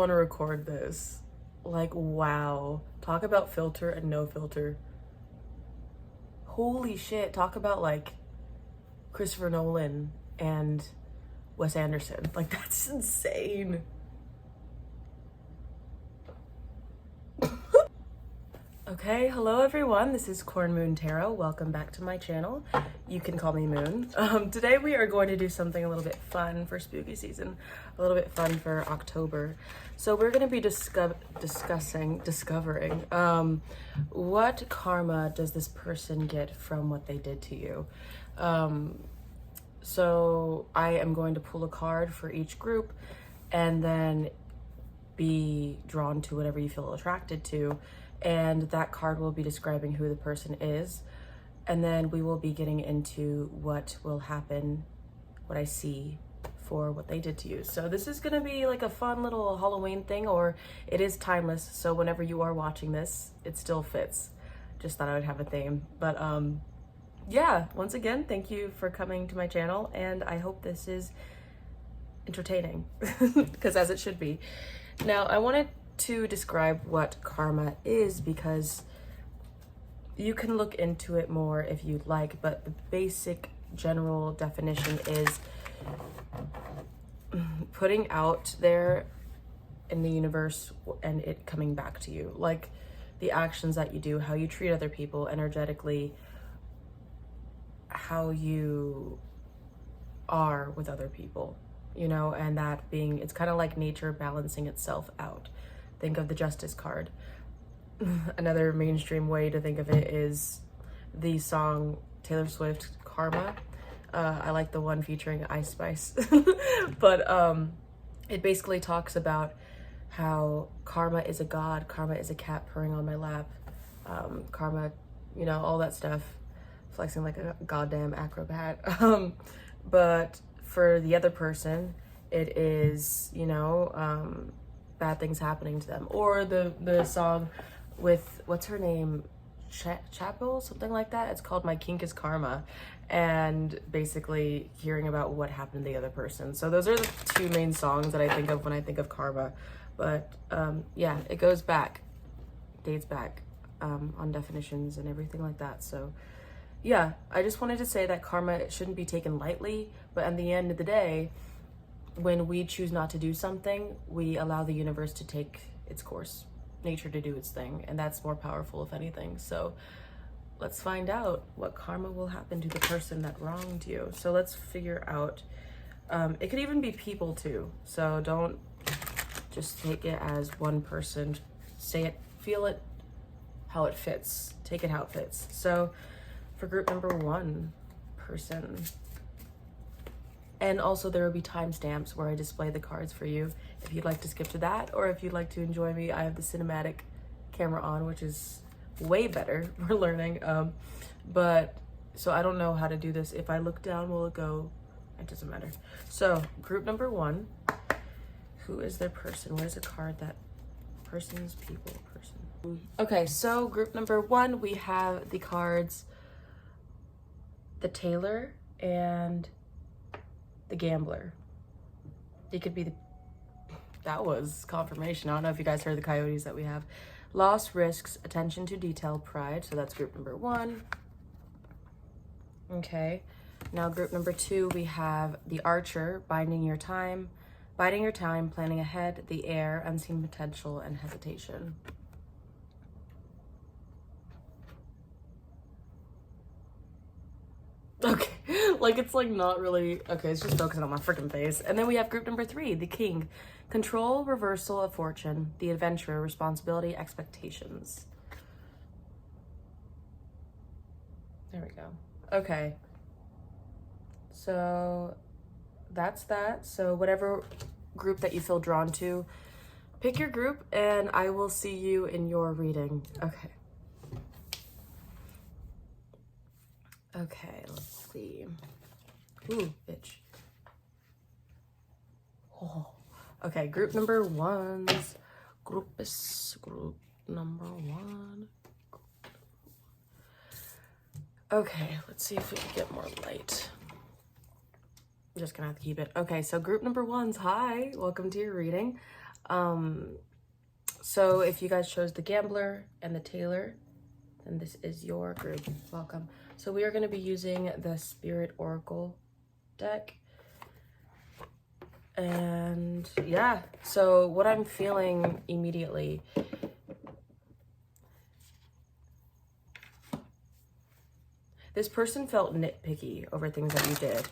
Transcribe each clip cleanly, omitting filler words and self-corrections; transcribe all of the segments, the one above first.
want to record this. Like, wow. Talk about filter and no filter. Holy shit. Talk about like Christopher Nolan and Wes Anderson. Like, that's insane. Okay, hello everyone. This is Cornmoon Tarot. Welcome back to my channel. You can call me Moon. Today we are going to do something a little bit fun for spooky season, a little bit fun for October. So we're going to be discovering what karma does this person get from what they did to you. So I am going to pull a card for each group and then be drawn to whatever you feel attracted to. And that card will be describing who the person is. And then we will be getting into what will happen, what I see for what they did to you. So this is gonna be like a fun little Halloween thing, or it is timeless. So whenever you are watching this, it still fits. Just thought I would have a theme. But yeah, once again, thank you for coming to my channel. And I hope this is entertaining, because as it should be. Now, I wanted to describe what karma is because you can look into it more if you'd like, but the basic general definition is putting out there in the universe and it coming back to you. Like the actions that you do, how you treat other people energetically, how you are with other people, you know, and that being, it's kind of like nature balancing itself out. Think of the Justice card. Another mainstream way to think of it is the song Taylor Swift, Karma. I like the one featuring Ice Spice. But it basically talks about how karma is a god, karma is a cat purring on my lap, karma, you know, all that stuff, flexing like a goddamn acrobat. But for the other person, it is, you know, bad things happening to them. Or the song with, what's her name, Chapel, something like that. It's called My Kink is Karma, and basically hearing about what happened to the other person. So those are the two main songs that I think of when I think of karma. But yeah, it goes back, dates back on definitions and everything like that. So yeah, I just wanted to say that karma shouldn't be taken lightly, but at the end of the day, when we choose not to do something, we allow the universe to take its course, nature to do its thing, and that's more powerful if anything. So let's find out what karma will happen to the person that wronged you. So let's figure out, it could even be people too. So don't just take it as one person, say it, feel it, how it fits, take it how it fits. So for group number one person, and also there will be timestamps where I display the cards for you if you'd like to skip to that, or if you'd like to enjoy me. I have the cinematic camera on, which is way better. We're learning. But so I don't know how to do this. If I look down, will it go? It doesn't matter. So group number one, who is their person? What is a card that person's people person? Okay, so group number one, we have the cards, the Tailor and the Gambler. It could be the, that was confirmation. I don't know if you guys heard the coyotes that we have. Loss, risks, attention to detail, pride. So that's group number one. Okay, now group number two, we have the Archer, biding your time, planning ahead, the Air, unseen potential, and hesitation. Okay, like it's like not really, okay, it's just focusing on my freaking face. And then we have group number three, the King, control, reversal of fortune, the Adventurer, responsibility, expectations. There we go. Okay, so that's that. So whatever group that you feel drawn to, pick your group and I will see you in your reading. Okay. Okay, let's see. Ooh, bitch. Oh. Okay, group number ones. Group number one. Okay, let's see if we can get more light. I'm just gonna have to keep it. Okay, so group number ones, hi, welcome to your reading. So if you guys chose the Gambler and the Tailor, then this is your group. Welcome. So we are going to be using the Spirit Oracle deck. And yeah, so what I'm feeling immediately, this person felt nitpicky over things that you did.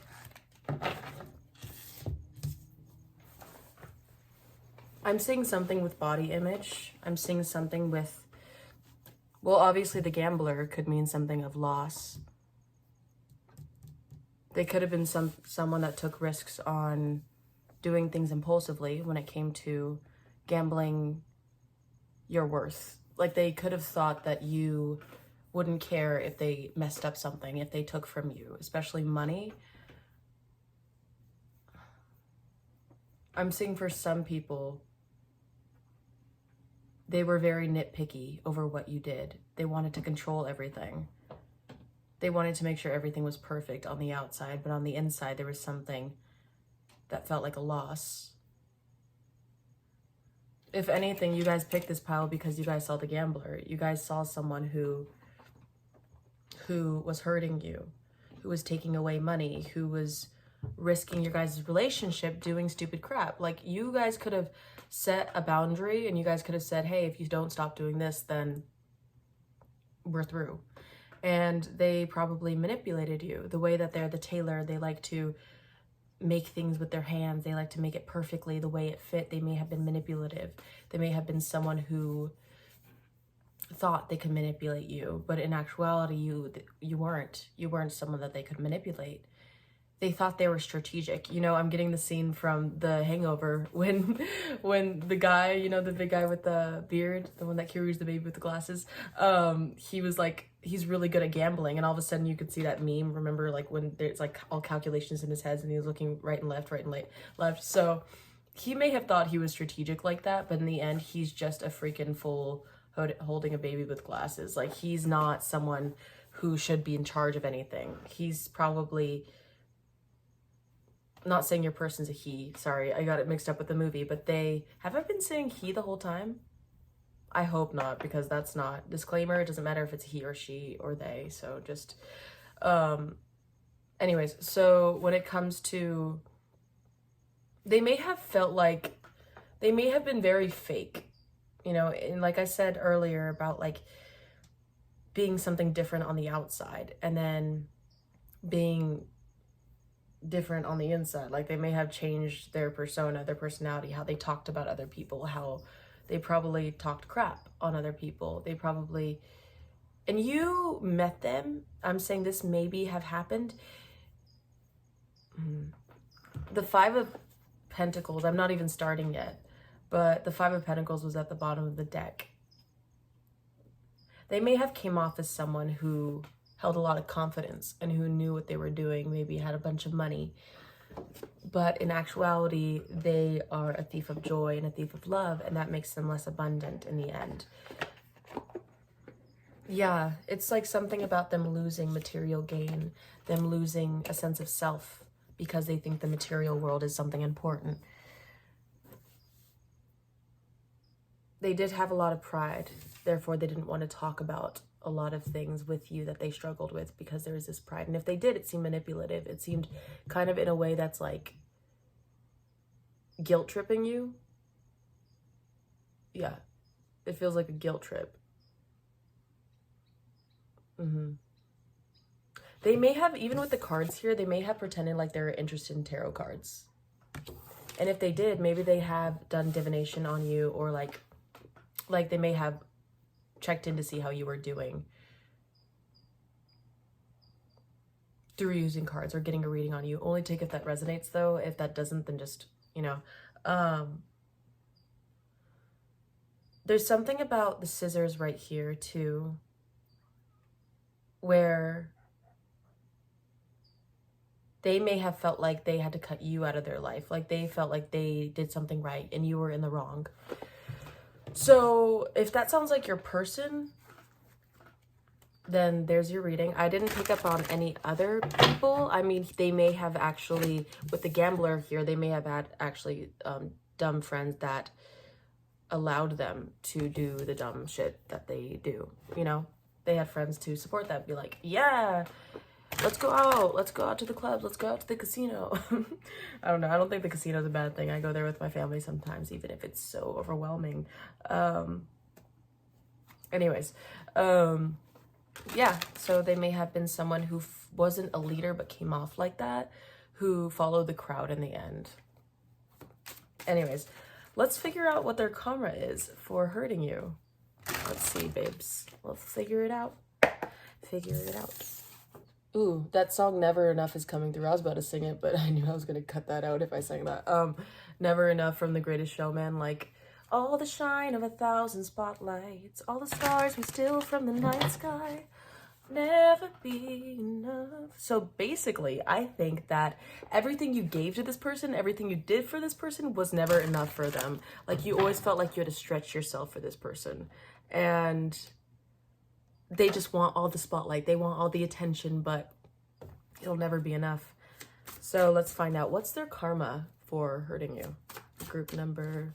I'm seeing something with body image. I'm seeing something with, well, obviously the Gambler could mean something of loss. They could have been someone that took risks on doing things impulsively when it came to gambling your worth. Like they could have thought that you wouldn't care if they messed up something, if they took from you, especially money. I'm seeing for some people, they were very nitpicky over what you did. They wanted to control everything. They wanted to make sure everything was perfect on the outside, but on the inside, there was something that felt like a loss. If anything, you guys picked this pile because you guys saw the Gambler. You guys saw someone who was hurting you, who was taking away money, who was risking your guys' relationship doing stupid crap. Like you guys could have set a boundary and you guys could have said, hey, if you don't stop doing this, then we're through. And they probably manipulated you. The way that they're the tailor, they like to make things with their hands. They like to make it perfectly the way it fit. They may have been manipulative. They may have been someone who thought they could manipulate you, but in actuality, you weren't. You weren't someone that they could manipulate. They thought they were strategic. You know, I'm getting the scene from The Hangover when the guy, you know, the big guy with the beard, the one that carries the baby with the glasses, he was like, he's really good at gambling, and all of a sudden you could see that meme, remember, like when there's like all calculations in his head and he was looking right and left, left. So he may have thought he was strategic like that, but in the end, he's just a freaking fool holding a baby with glasses. Like he's not someone who should be in charge of anything. He's probably, not saying your person's a he, sorry, I got it mixed up with the movie, but have I been saying he the whole time? I hope not, because that's not, disclaimer, it doesn't matter if it's he or she or they, so just, anyways, so when it comes to, they may have felt like, they may have been very fake, you know, and like I said earlier about like being something different on the outside and then being different on the inside. Like they may have changed their persona, their personality, how they talked about other people, how they probably talked crap on other people. They probably, and you met them. I'm saying this maybe have happened. The Five of Pentacles, I'm not even starting yet, but the Five of Pentacles was at the bottom of the deck. They may have came off as someone who held a lot of confidence and who knew what they were doing, maybe had a bunch of money. But in actuality, they are a thief of joy and a thief of love, and that makes them less abundant in the end. Yeah, it's like something about them losing material gain, them losing a sense of self because they think the material world is something important. They did have a lot of pride, therefore they didn't want to talk about a lot of things with you that they struggled with because there was this pride. And if they did, it seemed manipulative. It seemed kind of in a way that's like guilt tripping you. Yeah, it feels like a guilt trip. They may have, even with the cards here, they may have pretended like they're interested in tarot cards. And if they did, maybe they have done divination on you, or like they may have checked in to see how you were doing through using cards or getting a reading on you. Only take if that resonates though. If that doesn't, then just, you know. There's something about the scissors right here too, where they may have felt like they had to cut you out of their life. Like they felt like they did something right and you were in the wrong. So if that sounds like your person, then there's your reading. I didn't pick up on any other people. I mean, they may have actually, with the Gambler here, they may have had actually dumb friends that allowed them to do the dumb shit that they do, you know? They had friends to support that, be like, yeah, let's go out to the clubs, let's go out to the casino. I don't know, I don't think the casino is a bad thing. I go there with my family sometimes, even if it's so overwhelming. Anyways, yeah, so they may have been someone who wasn't a leader but came off like that, who followed the crowd in the end. Anyways, let's figure out what their karma is for hurting you. Let's see, babes. Let's figure it out. Figure it out. Ooh, that song Never Enough is coming through. I was about to sing it, but I knew I was going to cut that out if I sang that. Never Enough from The Greatest Showman. Like, all the shine of 1,000 spotlights, all the stars we steal from the night sky, never be enough. So basically, I think that everything you gave to this person, everything you did for this person was never enough for them. Like, you always felt like you had to stretch yourself for this person. And they just want all the spotlight. They want all the attention, but it'll never be enough. So let's find out. What's their karma for hurting you? Group number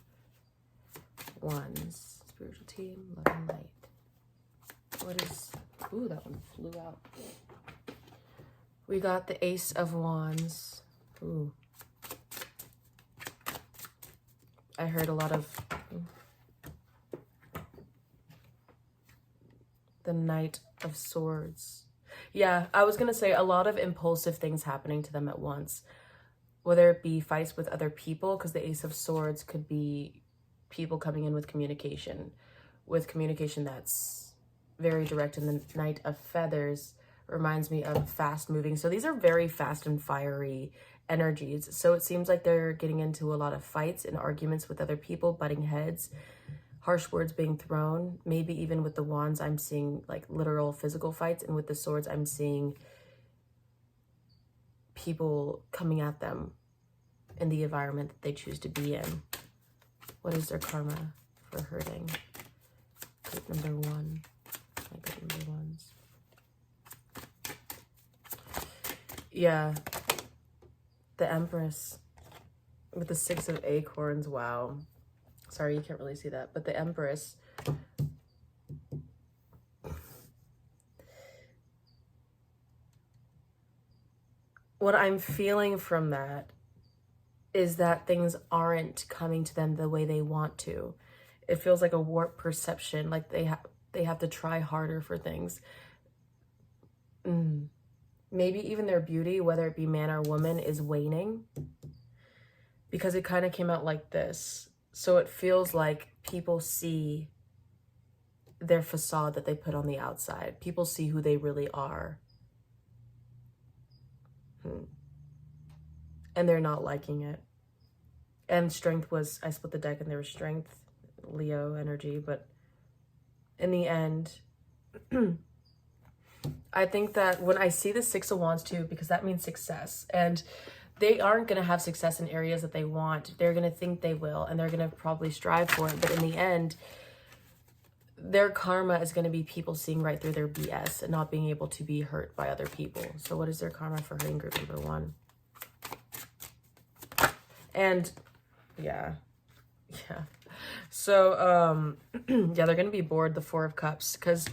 1. Spiritual team, love and light. What is... Ooh, that one flew out. We got the Ace of Wands. Ooh. I heard a lot of... The Knight of Swords. Yeah, I was going to say a lot of impulsive things happening to them at once. Whether it be fights with other people, because the Ace of Swords could be people coming in with communication that's very direct, and the Knight of Feathers reminds me of fast moving. So these are very fast and fiery energies. So it seems like they're getting into a lot of fights and arguments with other people, butting heads, harsh words being thrown. Maybe even with the wands, I'm seeing like literal physical fights, and with the swords, I'm seeing people coming at them in the environment that they choose to be in. What is their karma for hurting? Group number 1. My group number 1s. Yeah. The Empress with the 6 of Acorns. Wow. Sorry, you can't really see that. But the Empress. What I'm feeling from that is that things aren't coming to them the way they want to. It feels like a warped perception, like they have to try harder for things. Maybe even their beauty, whether it be man or woman, is waning. Because it kind of came out like this. So it feels like people see their facade that they put on the outside. People see who they really are. And they're not liking it. And strength was, I split the deck and there was strength, Leo energy, but in the end, I think that when I see the 6 of Wands too, because that means success, and they aren't going to have success in areas that they want. They're going to think they will, and they're going to probably strive for it. But in the end, their karma is going to be people seeing right through their BS and not being able to be hurt by other people. So what is their karma for hurting group number 1? And yeah. So, yeah, they're going to be bored, the 4 of Cups, because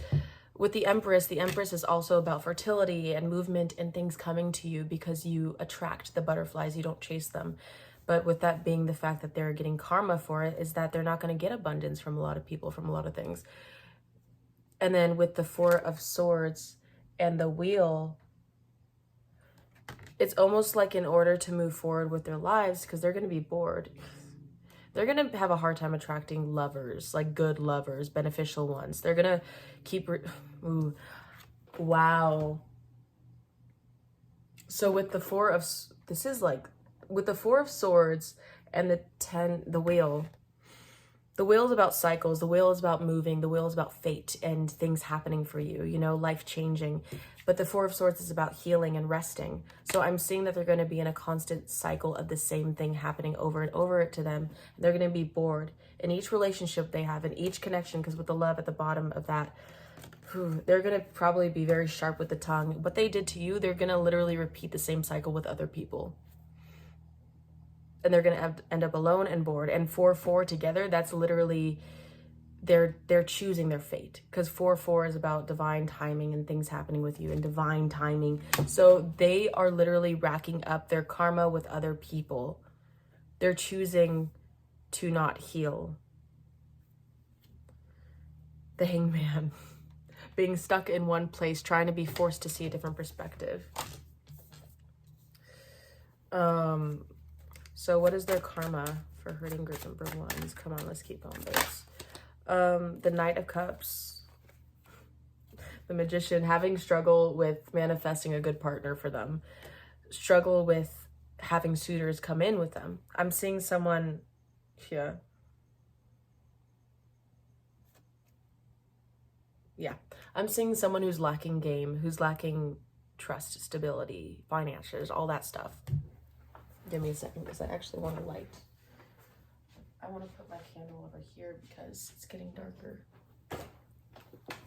with the Empress is also about fertility and movement and things coming to you because you attract the butterflies, you don't chase them. But with that being the fact that they're getting karma for it, is that they're not going to get abundance from a lot of people, from a lot of things. And then with the 4 of Swords and the Wheel, it's almost like in order to move forward with their lives, because they're going to be bored, they're going to have a hard time attracting lovers, like good lovers, beneficial ones. They're going to keep... Ooh, wow. So with the 4 of... This is like... With the 4 of Swords and the Wheel... The Wheel is about cycles. The Wheel is about moving. The Wheel is about fate and things happening for you, you know, life changing. But the 4 of Swords is about healing and resting. So I'm seeing that they're going to be in a constant cycle of the same thing happening over and over to them. They're going to be bored in each relationship they have, in each connection, because with the Love at the bottom of that, they're going to probably be very sharp with the tongue. What they did to you, they're going to literally repeat the same cycle with other people. and they're going to end up alone and bored. And 4-4 together, that's literally they're choosing their fate, because 4-4 is about divine timing and things happening with you and divine timing. So they are literally racking up their karma with other people. They're choosing to not heal. The Hangman. Being stuck in one place, trying to be forced to see a different perspective. So what is their karma for hurting group number 1s? Come on, let's keep on this. The Knight of Cups. The Magician, having struggle with manifesting a good partner for them. Struggle with having suitors come in with them. I'm seeing someone here. Yeah. I'm seeing someone who's lacking game, who's lacking trust, stability, finances, all that stuff. Give me a second, because I actually want to light. I want to put my candle over here because it's getting darker.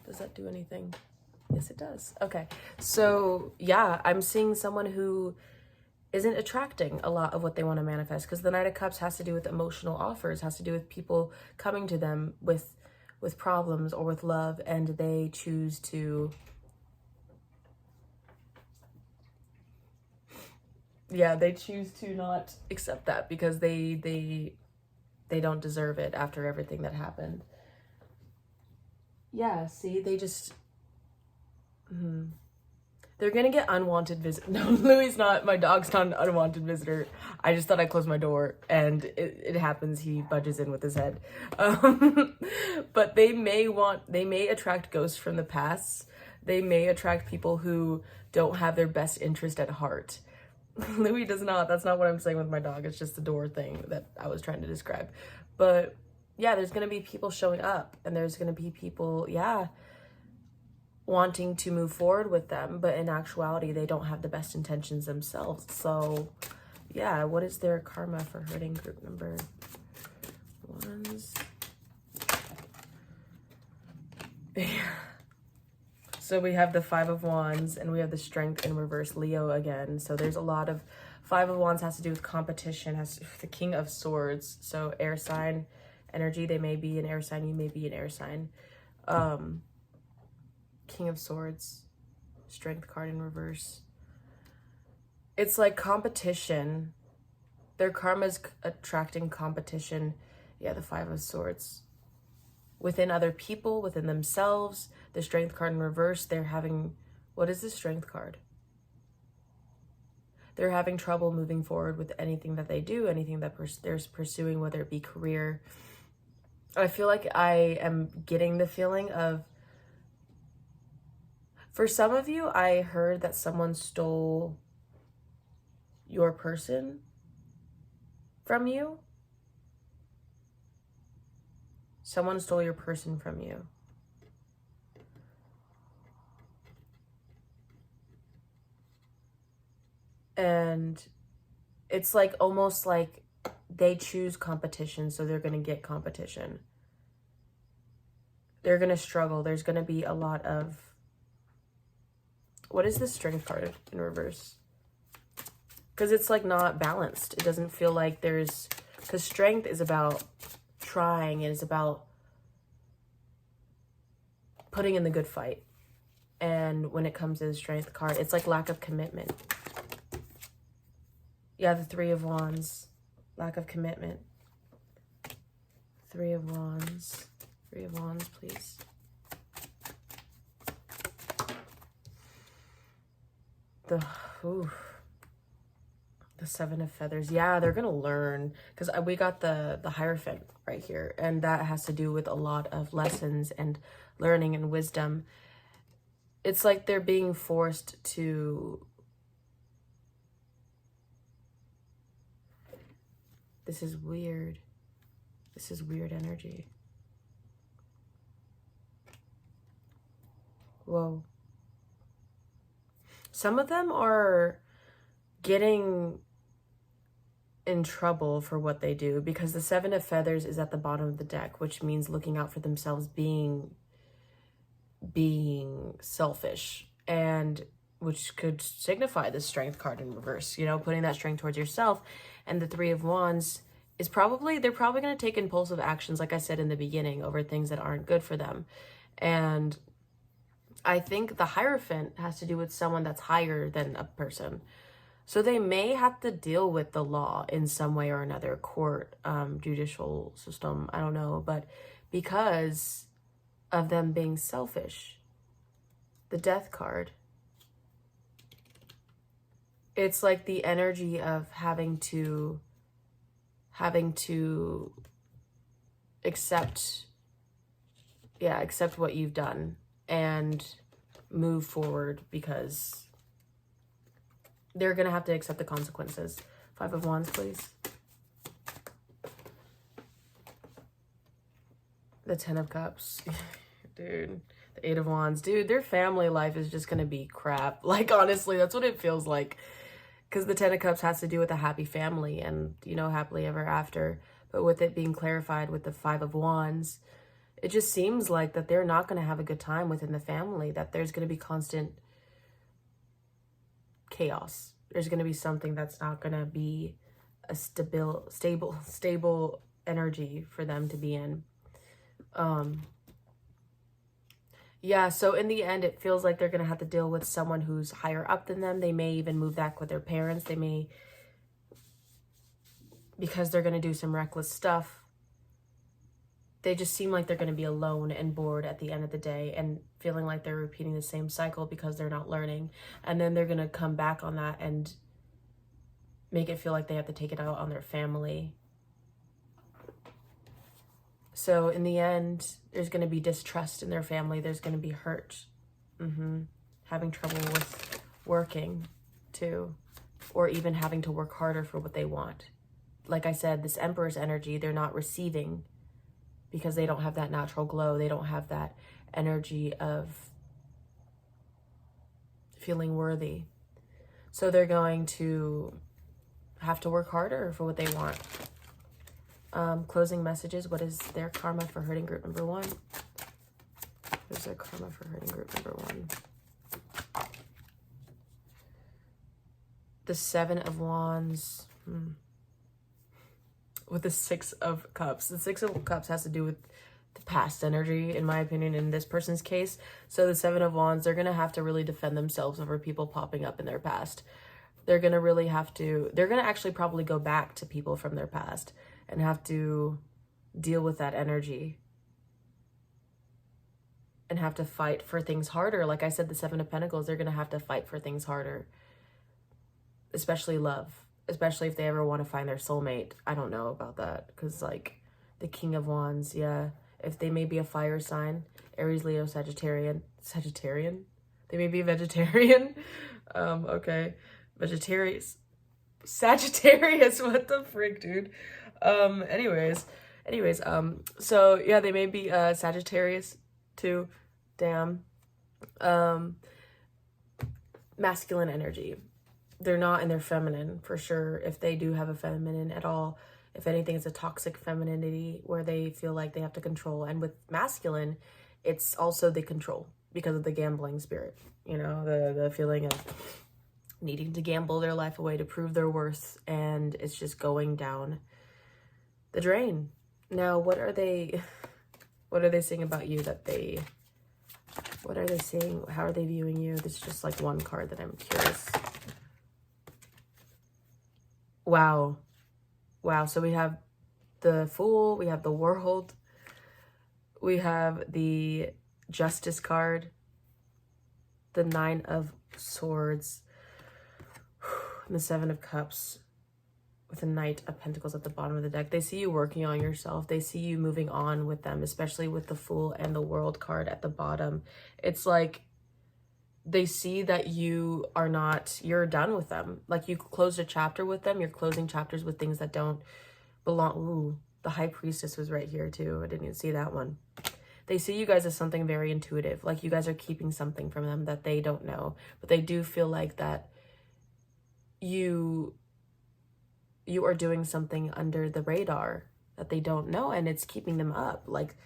Does that do anything? Yes, it does. Okay. So yeah, I'm seeing someone who isn't attracting a lot of what they want to manifest, because the Knight of Cups has to do with emotional offers, has to do with people coming to them with problems or with love, and they choose to, yeah, they choose to not accept that because they don't deserve it after everything that happened. Yeah, see, they just, they're gonna get unwanted visit. No, Louis not, my dog's not an unwanted visitor. I just thought I closed my door, and it happens, he budges in with his head. But they may attract ghosts from the past. They may attract people who don't have their best interest at heart. Louis does not. That's not what I'm saying with my dog. It's just the door thing that I was trying to describe. But yeah, there's going to be people showing up, and there's going to be people, yeah, wanting to move forward with them, but in actuality, they don't have the best intentions themselves. So yeah, what is their karma for hurting group number 1s? So we have the 5 of Wands, and we have the Strength in reverse, Leo again. So there's a lot of 5 of Wands has to do with competition, has the King of Swords. So air sign energy, they may be an air sign, you may be an air sign. King of Swords, Strength card in reverse. It's like competition. Their karma's attracting competition. Yeah, the 5 of Swords. Within other people, within themselves. The Strength card in reverse, they're having, what is the Strength card? They're having trouble moving forward with anything that they do, anything that they're pursuing, whether it be career. I feel like I am getting the feeling of, for some of you, I heard that someone stole your person from you. Someone stole your person from you. And it's like almost like they choose competition, so they're going to get competition. They're going to struggle. There's going to be a lot of, what is the Strength card in reverse? Because it's like not balanced. It doesn't feel like there's, because Strength is about trying, it is about putting in the good fight. And when it comes to the Strength card, it's like lack of commitment. Yeah, the 3 of Wands, lack of commitment. 3 of Wands, 3 of Wands, please. The 7 of Feathers. Yeah, they're gonna learn, because we got the Hierophant right here, and that has to do with a lot of lessons and learning and wisdom. It's like they're being forced to, this is weird. This is weird energy. Whoa. Some of them are getting in trouble for what they do, because the 7 of Feathers is at the bottom of the deck, which means looking out for themselves, being selfish. And which could signify the Strength card in reverse, you know, putting that strength towards yourself. And the Three of Wands is they're probably going to take impulsive actions, like I said in the beginning, over things that aren't good for them. And I think the Hierophant has to do with someone that's higher than a person. So they may have to deal with the law in some way or another, court, judicial system, I don't know, but because of them being selfish. The Death card. It's like the energy of having to accept what you've done and move forward, because they're going to have to accept the consequences. Five of Wands, please. The Ten of Cups. Dude. The Eight of Wands. Dude, their family life is just going to be crap. Like, honestly, that's what it feels like. Because the Ten of Cups has to do with a happy family and, you know, happily ever after. But with it being clarified with the Five of Wands, it just seems like that they're not going to have a good time within the family. That there's going to be constant chaos. There's going to be something that's not going to be a stable energy for them to be in. Yeah, so in the end, it feels like they're going to have to deal with someone who's higher up than them. They may even move back with their parents. They may, because they're going to do some reckless stuff. They just seem like they're going to be alone and bored at the end of the day and feeling like they're repeating the same cycle because they're not learning. And then they're going to come back on that and make it feel like they have to take it out on their family. So in the end, there's going to be distrust in their family. There's going to be hurt. Having trouble with working too. Or even having to work harder for what they want. Like I said, this Emperor's energy, they're not receiving because they don't have that natural glow. They don't have that energy of feeling worthy. So they're going to have to work harder for what they want. Closing messages. What is their karma for hurting group number 1? What is their karma for hurting group number 1? The Seven of Wands. With the Six of Cups. The Six of Cups has to do with the past energy, in my opinion, in this person's case. So the Seven of Wands, they're going to have to really defend themselves over people popping up in their past. They're going to really have to, they're going to actually probably go back to people from their past and have to deal with that energy and have to fight for things harder. Like I said, the Seven of Pentacles, they're going to have to fight for things harder, especially love, especially if they ever want to find their soulmate. I don't know about that because, like, the King of Wands, yeah, if they may be a fire sign, Aries, Leo, Sagittarian, they may be a vegetarian. Okay, Sagittarius, what the frick, dude? Anyways, so yeah, they may be Sagittarius too. Damn. Masculine energy. They're not in their feminine for sure. If they do have a feminine at all, if anything, it's a toxic femininity where they feel like they have to control. And with masculine, it's also the control because of the gambling spirit, you know, the feeling of needing to gamble their life away to prove their worth, and it's just going down the drain. Now, what are they saying about you that what are they saying? How are they viewing you? This is just like one card that I'm curious. Wow. So we have the Fool, we have the World, we have the Justice card, the Nine of Swords, and the Seven of Cups, with the Knight of Pentacles at the bottom of the deck. They see you working on yourself. They see you moving on with them, especially with the Fool and the World card at the bottom. It's like they see that you're done with them. Like you closed a chapter with them. You're closing chapters with things that don't belong. Ooh, the High Priestess was right here too. I didn't even see that one. They see you guys as something very intuitive. Like you guys are keeping something from them that they don't know. But they do feel like that you are doing something under the radar that they don't know, and it's keeping them up. Like,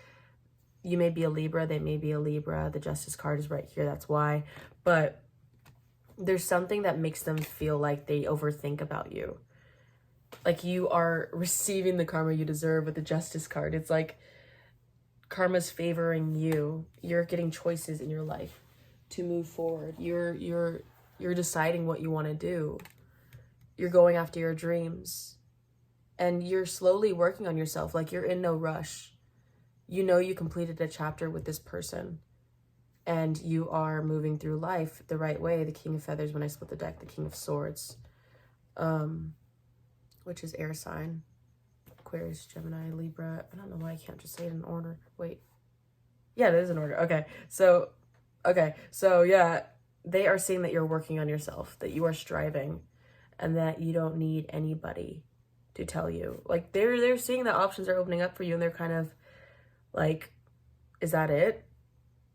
you may be a Libra, they may be a Libra. The Justice card is right here, that's why. But there's something that makes them feel like they overthink about you. Like you are receiving the karma you deserve with the Justice card. It's like karma's favoring you. You're getting choices in your life to move forward. You're deciding what you want to do. You're going after your dreams. And you're slowly working on yourself. Like you're in no rush. You know you completed a chapter with this person. And you are moving through life the right way. The King of Feathers, when I split the deck, the King of Swords. Which is air sign. Aquarius, Gemini, Libra. I don't know why I can't just say it in order. Wait. Yeah, it is in order. Okay. So yeah, they are seeing that you're working on yourself, that you are striving, and that you don't need anybody to tell you. Like they're seeing that options are opening up for you, and they're kind of like, is that it?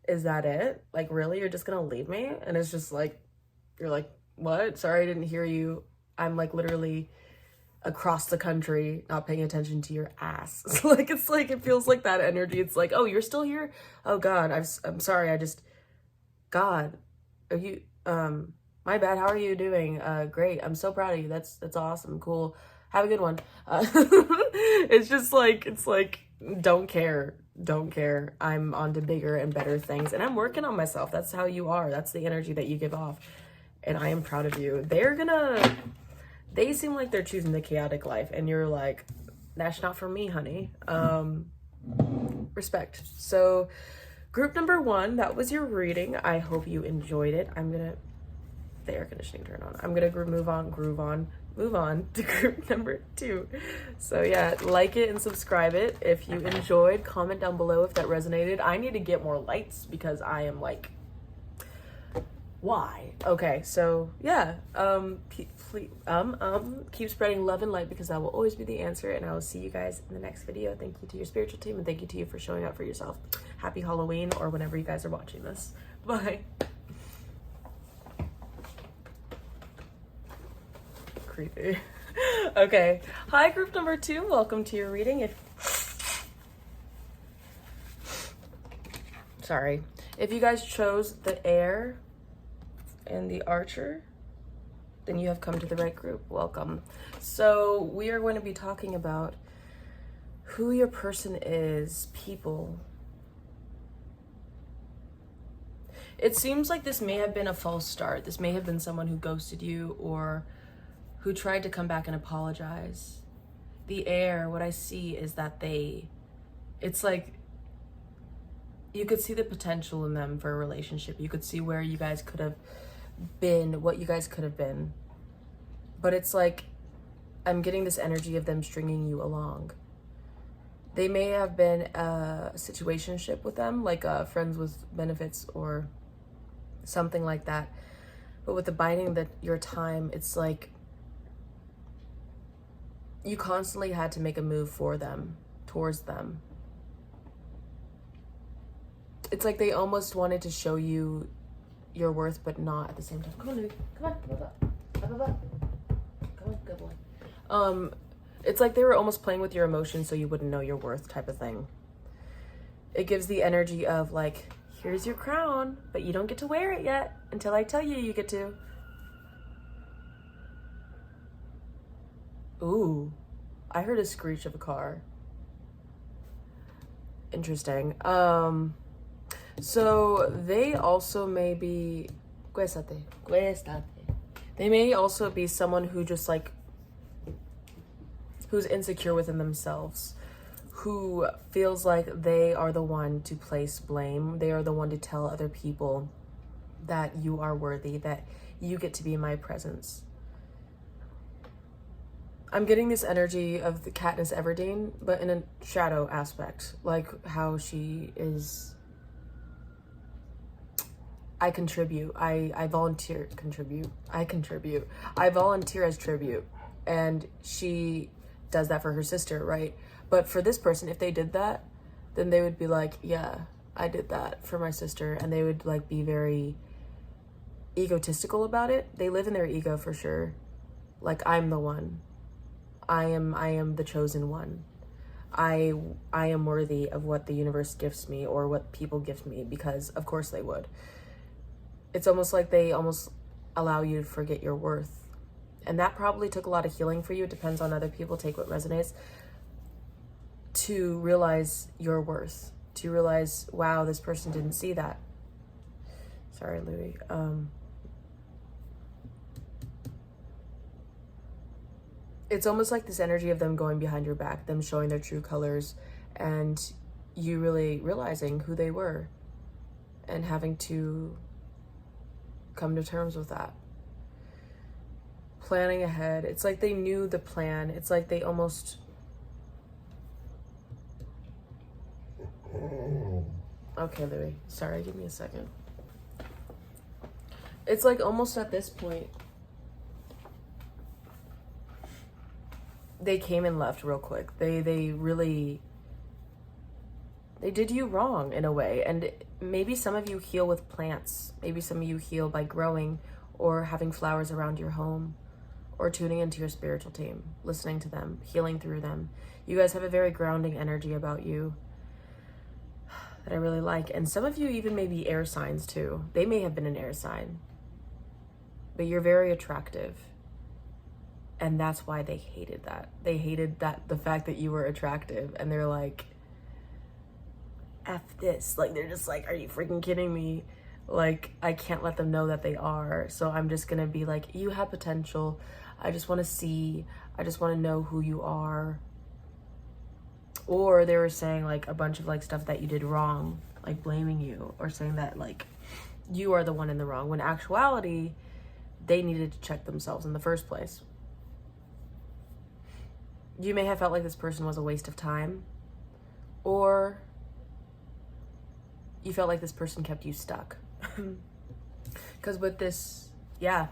Is that it? Like, really? You're just gonna leave me? And it's just like, you're like, what? Sorry, I didn't hear you. I'm like literally across the country, not paying attention to your ass. It's like, it feels like that energy. It's like, oh, you're still here? Oh God, I'm sorry. God, are you, my bad. How are you doing? Great. I'm so proud of you. That's awesome. Cool. Have a good one. It's just like, it's like, don't care. I'm on to bigger and better things, and I'm working on myself. That's how you are. That's the energy that you give off, and I am proud of you. They seem like they're choosing the chaotic life, and you're like, that's not for me, honey. Respect. So group number 1, that was your reading. I hope you enjoyed it. The air conditioning turned on. I'm gonna move on to group number 2. So yeah, like it and subscribe it if you enjoyed. Comment down below if that resonated. I need to get more lights because I am like, why? Okay, so yeah, keep spreading love and light, because that will always be the answer, and I will see you guys in the next video. Thank you to your spiritual team, and thank you to you for showing up for yourself. Happy Halloween, or whenever you guys are watching this. Bye. Creepy. Okay, hi group number 2, welcome to your reading. If you guys chose the air and the archer, then you have come to the right group. Welcome. So we are going to be talking about who your person is, people. It seems like this may have been a false start. This may have been someone who ghosted you or who tried to come back and apologize. The air, what I see is that it's like, you could see the potential in them for a relationship. You could see where you guys could have been, what you guys could have been. But it's like, I'm getting this energy of them stringing you along. They may have been a situationship with them, like friends with benefits or something like that. But with the biding your time, it's like you constantly had to make a move for them, towards them. It's like they almost wanted to show you your worth, but not at the same time. Come on, Louis. Come on. Come on, good boy. It's like they were almost playing with your emotions so you wouldn't know your worth, type of thing. It gives the energy of like, here's your crown, but you don't get to wear it yet until I tell you you get to. Ooh, I heard a screech of a car. Interesting. So they also may be, they may also be someone who just like, who's insecure within themselves, who feels like they are the one to place blame. They are the one to tell other people that you are worthy, that you get to be in my presence. I'm getting this energy of the Katniss Everdeen, but in a shadow aspect, like how she is. I contribute. I volunteer. I contribute. I volunteer as tribute, and she does that for her sister, right? But for this person, if they did that, then they would be like, yeah, I did that for my sister, and they would like be very egotistical about it. They live in their ego for sure. Like, I'm the one. I am the chosen one. I am worthy of what the universe gifts me or what people gift me, because of course they would. It's almost like they almost allow you to forget your worth. And that probably took a lot of healing for you. It depends on other people. Take what resonates. To realize your worth. To realize, wow, this person didn't see that. Sorry, Louis. It's almost like this energy of them going behind your back, them showing their true colors, and you really realizing who they were and having to come to terms with that. Planning ahead. It's like they knew the plan. It's like they almost... Okay, Louis. Sorry, give me a second. It's like almost at this point, they came and left real quick. They did you wrong in a way. And maybe some of you heal with plants. Maybe some of you heal by growing or having flowers around your home or tuning into your spiritual team, listening to them, healing through them. You guys have a very grounding energy about you that I really like. And some of you even may be air signs too. They may have been an air sign, but you're very attractive. And that's why they hated that. They hated that, the fact that you were attractive. And they're like, F this. Like, they're just like, are you freaking kidding me? Like, I can't let them know that they are. So I'm just gonna be like, you have potential. I just want to see. I just want to know who you are. Or they were saying like a bunch of like stuff that you did wrong, like blaming you, or saying that like you are the one in the wrong, when actuality they needed to check themselves in the first place. You may have felt like this person was a waste of time, or you felt like this person kept you stuck. Because with this, yeah,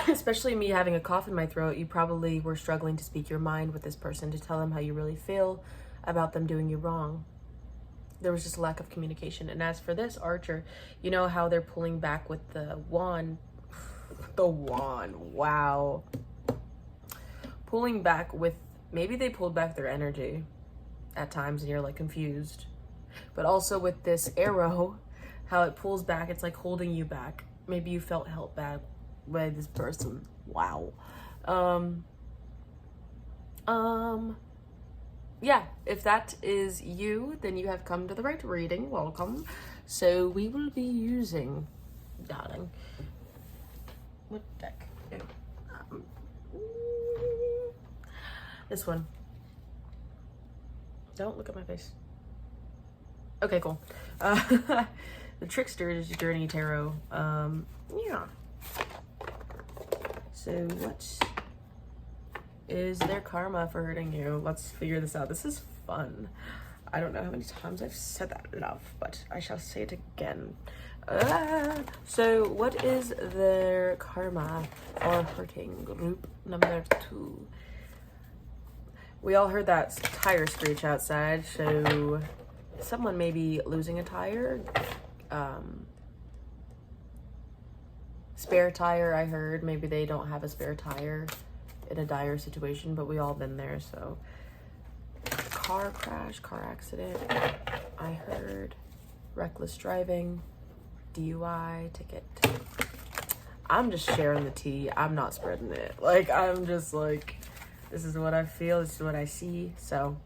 especially me having a cough in my throat, you probably were struggling to speak your mind with this person, to tell them how you really feel about them doing you wrong. There was just a lack of communication. And as for this Archer, you know how they're pulling back with the wand. The wand, wow. Pulling back with, maybe they pulled back their energy at times and you're like confused. But also with this arrow, how it pulls back, it's like holding you back. Maybe you felt held back by this person. Wow. Yeah, if that is you, then you have come to the right reading. Welcome. So we will be using, darling, what deck? This one. Don't look at my face. Okay, cool. The Trickster's Journey Tarot. Yeah. So what is their karma for hurting you? Let's figure this out. This is fun. I don't know how many times I've said that, love, but I shall say it again. So what is their karma for hurting? Group number 2. We all heard that tire screech outside, so someone may be losing a tire. Spare tire, I heard. Maybe they don't have a spare tire in a dire situation, but we all been there. So car crash, car accident, I heard. Reckless driving, DUI, ticket. I'm just sharing the tea. I'm not spreading it. Like, I'm just like, this is what I feel, this is what I see. So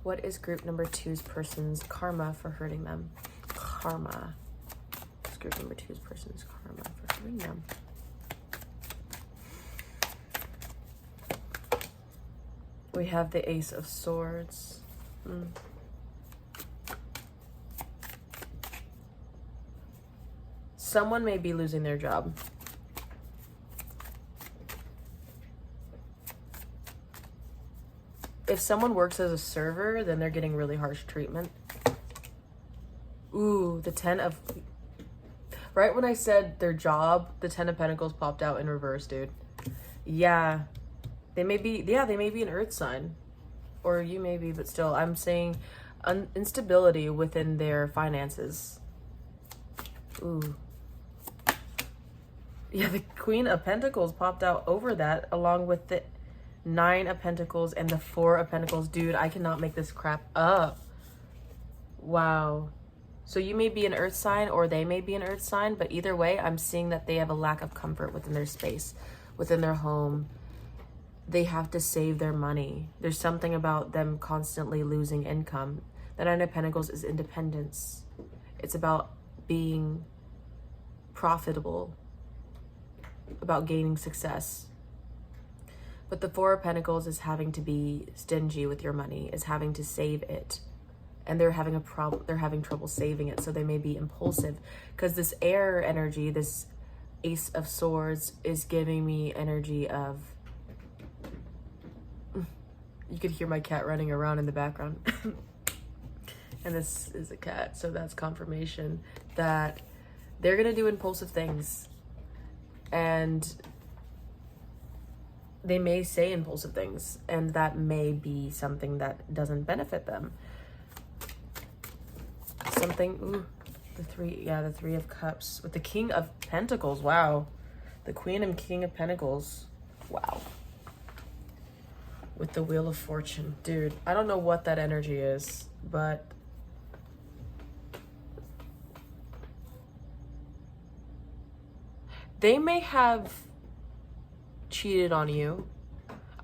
what is group number 2's person's karma for hurting them? Karma. What's group number 2's person's karma for hurting them? We have the Ace of Swords. Someone may be losing their job. If someone works as a server, then they're getting really harsh treatment. Ooh, the 10 of... Right when I said their job, the 10 of Pentacles popped out in reverse, dude. Yeah. They may be, yeah, they may be an earth sign. Or you may be, but still, I'm saying instability within their finances. Ooh. Yeah, the Queen of Pentacles popped out over that, along with the 9 of Pentacles and the 4 of Pentacles. Dude, I cannot make this crap up. Wow. So you may be an earth sign or they may be an earth sign, but either way, I'm seeing that they have a lack of comfort within their space, within their home. They have to save their money. There's something about them constantly losing income. The Nine of Pentacles is independence. It's about being profitable, about gaining success. But the Four of Pentacles is having to be stingy with your money, is having to save it. And they're having trouble saving it, so they may be impulsive. Because this air energy, this Ace of Swords, is giving me energy of... You could hear my cat running around in the background. And this is a cat, so that's confirmation that they're going to do impulsive things. And they may say impulsive things, and that may be something that doesn't benefit them. Something, the Three of Cups with the King of Pentacles. Wow. The Queen and King of Pentacles. Wow. With the Wheel of Fortune. Dude, I don't know what that energy is, but they may have cheated on you.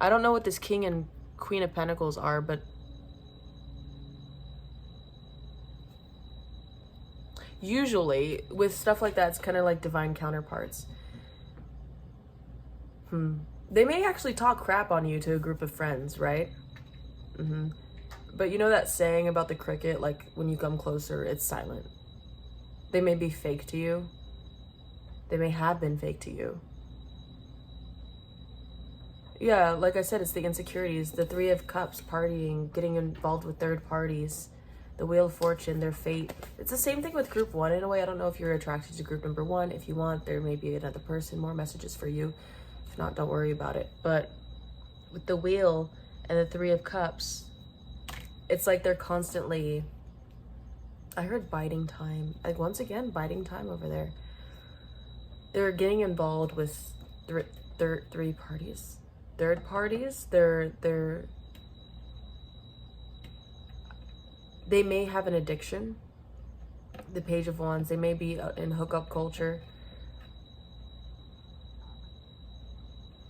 I don't know what this King and Queen of Pentacles are, but usually with stuff like that, it's kind of like divine counterparts. They may actually talk crap on you to a group of friends, right? But you know that saying about the cricket, like when you come closer, it's silent. They may be fake to you. They may have been fake to you. Yeah, like I said, it's the insecurities, the Three of Cups, partying, getting involved with third parties, the Wheel of Fortune, their fate. It's the same thing with group one in a way. I don't know if you're attracted to group number one. If you want, there may be another person, more messages for you. If not, don't worry about it. But with the Wheel and the Three of Cups, it's like they're constantly, I heard biding time. Like once again, biding time over there. They're getting involved with third parties. They may have an addiction. The Page of Wands, they may be in hookup culture.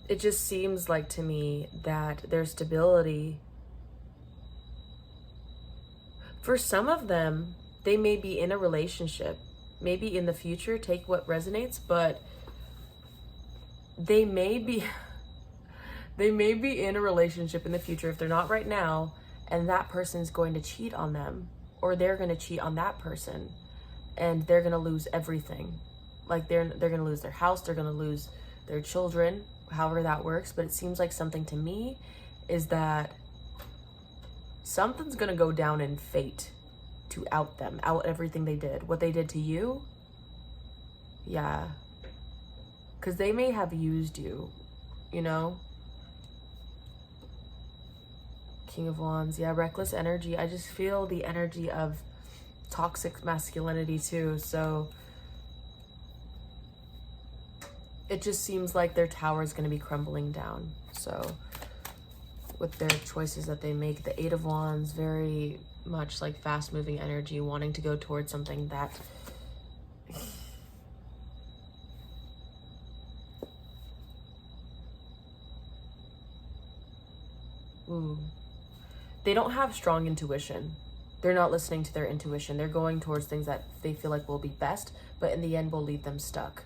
It just seems like to me that their stability, for some of them, they may be in a relationship. Maybe in the future, take what resonates, but they may be in a relationship in the future if they're not right now, and that person is going to cheat on them, or they're going to cheat on that person, and they're going to lose everything. Like they're going to lose their house, they're going to lose their children, however that works. But it seems like something to me is that something's going to go down in fate to out them, out everything they did. What they did to you, yeah. Because they may have used you, you know? King of Wands, yeah, reckless energy. I just feel the energy of toxic masculinity too. So it just seems like their tower is going to be crumbling down. So with their choices that they make, the Eight of Wands, very much like fast moving energy, wanting to go towards something that they don't have strong intuition. They're not listening to their intuition. They're going towards things that they feel like will be best, but in the end will leave them stuck.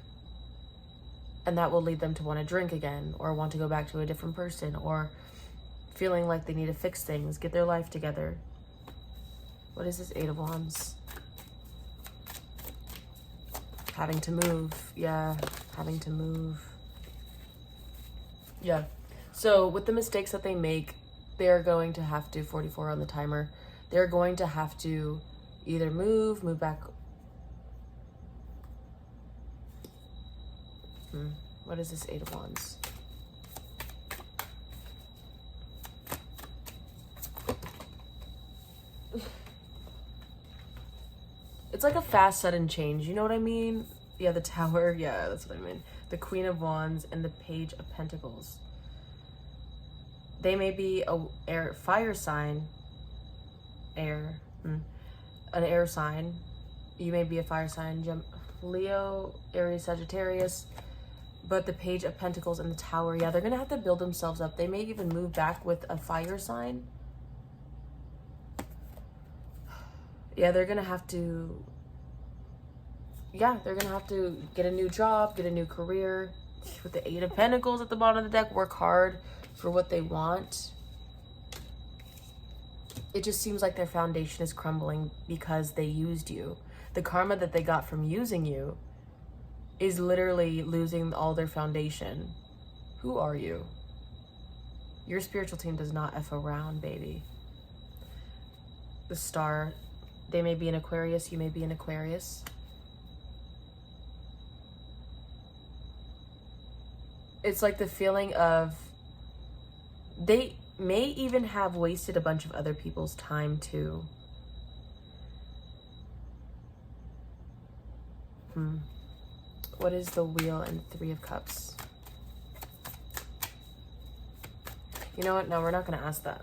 And that will lead them to want to drink again, or want to go back to a different person, or feeling like they need to fix things, get their life together. What is this Eight of Wands? Having to move. Yeah, having to move. Yeah. So with the mistakes that they make, they're going to have to, 44 on the timer, they're going to have to either move back. What is this Eight of Wands? It's like a fast, sudden change. You know what I mean? Yeah, the Tower. Yeah, that's what I mean. The Queen of Wands and the Page of Pentacles. They may be fire sign, an air sign, You may be a fire sign, Leo, Aries, Sagittarius. But the Page of Pentacles and the Tower, yeah, they're going to have to build themselves up. They may even move back with a fire sign. Yeah, they're going to have to... Yeah, they're going to have to get a new job, get a new career. With the Eight of Pentacles at the bottom of the deck, work hard for what they want. It just seems like their foundation is crumbling because they used you. The karma that they got from using you is literally losing all their foundation. Who are you? Your spiritual team does not F around, baby. The Star, they may be an Aquarius, you may be an Aquarius. It's like the feeling of they may even have wasted a bunch of other people's time too. What is the Wheel and Three of Cups? You know what? No, we're not going to ask that.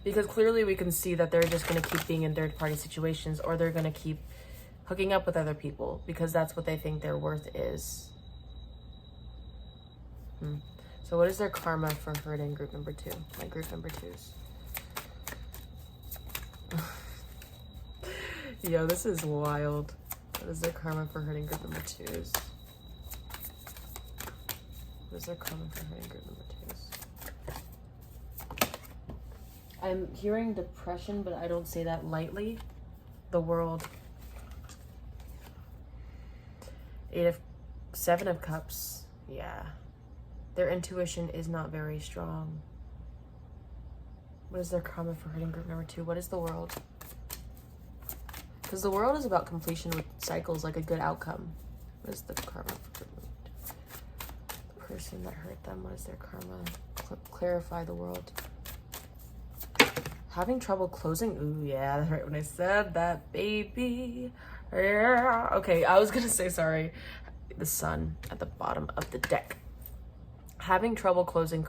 Because clearly we can see that they're just going to keep being in third-party situations, or they're going to keep hooking up with other people because that's what they think their worth is. So what is their karma for hurting group number 2? My group number 2s. Yo, this is wild. What is their karma for hurting group number 2s? What is their karma for hurting group number 2s? I'm hearing depression, but I don't say that lightly. The World. Seven of Cups. Yeah. Their intuition is not very strong. What is their karma for hurting group number 2? What is the World? Because the World is about completion with cycles, like a good outcome. What is the karma for the person that hurt them? What is their karma? Clarify the World. Having trouble closing? Ooh, yeah, that's right when I said that, baby. Yeah. Okay, I was gonna say, sorry. The Sun at the bottom of the deck. Having trouble closing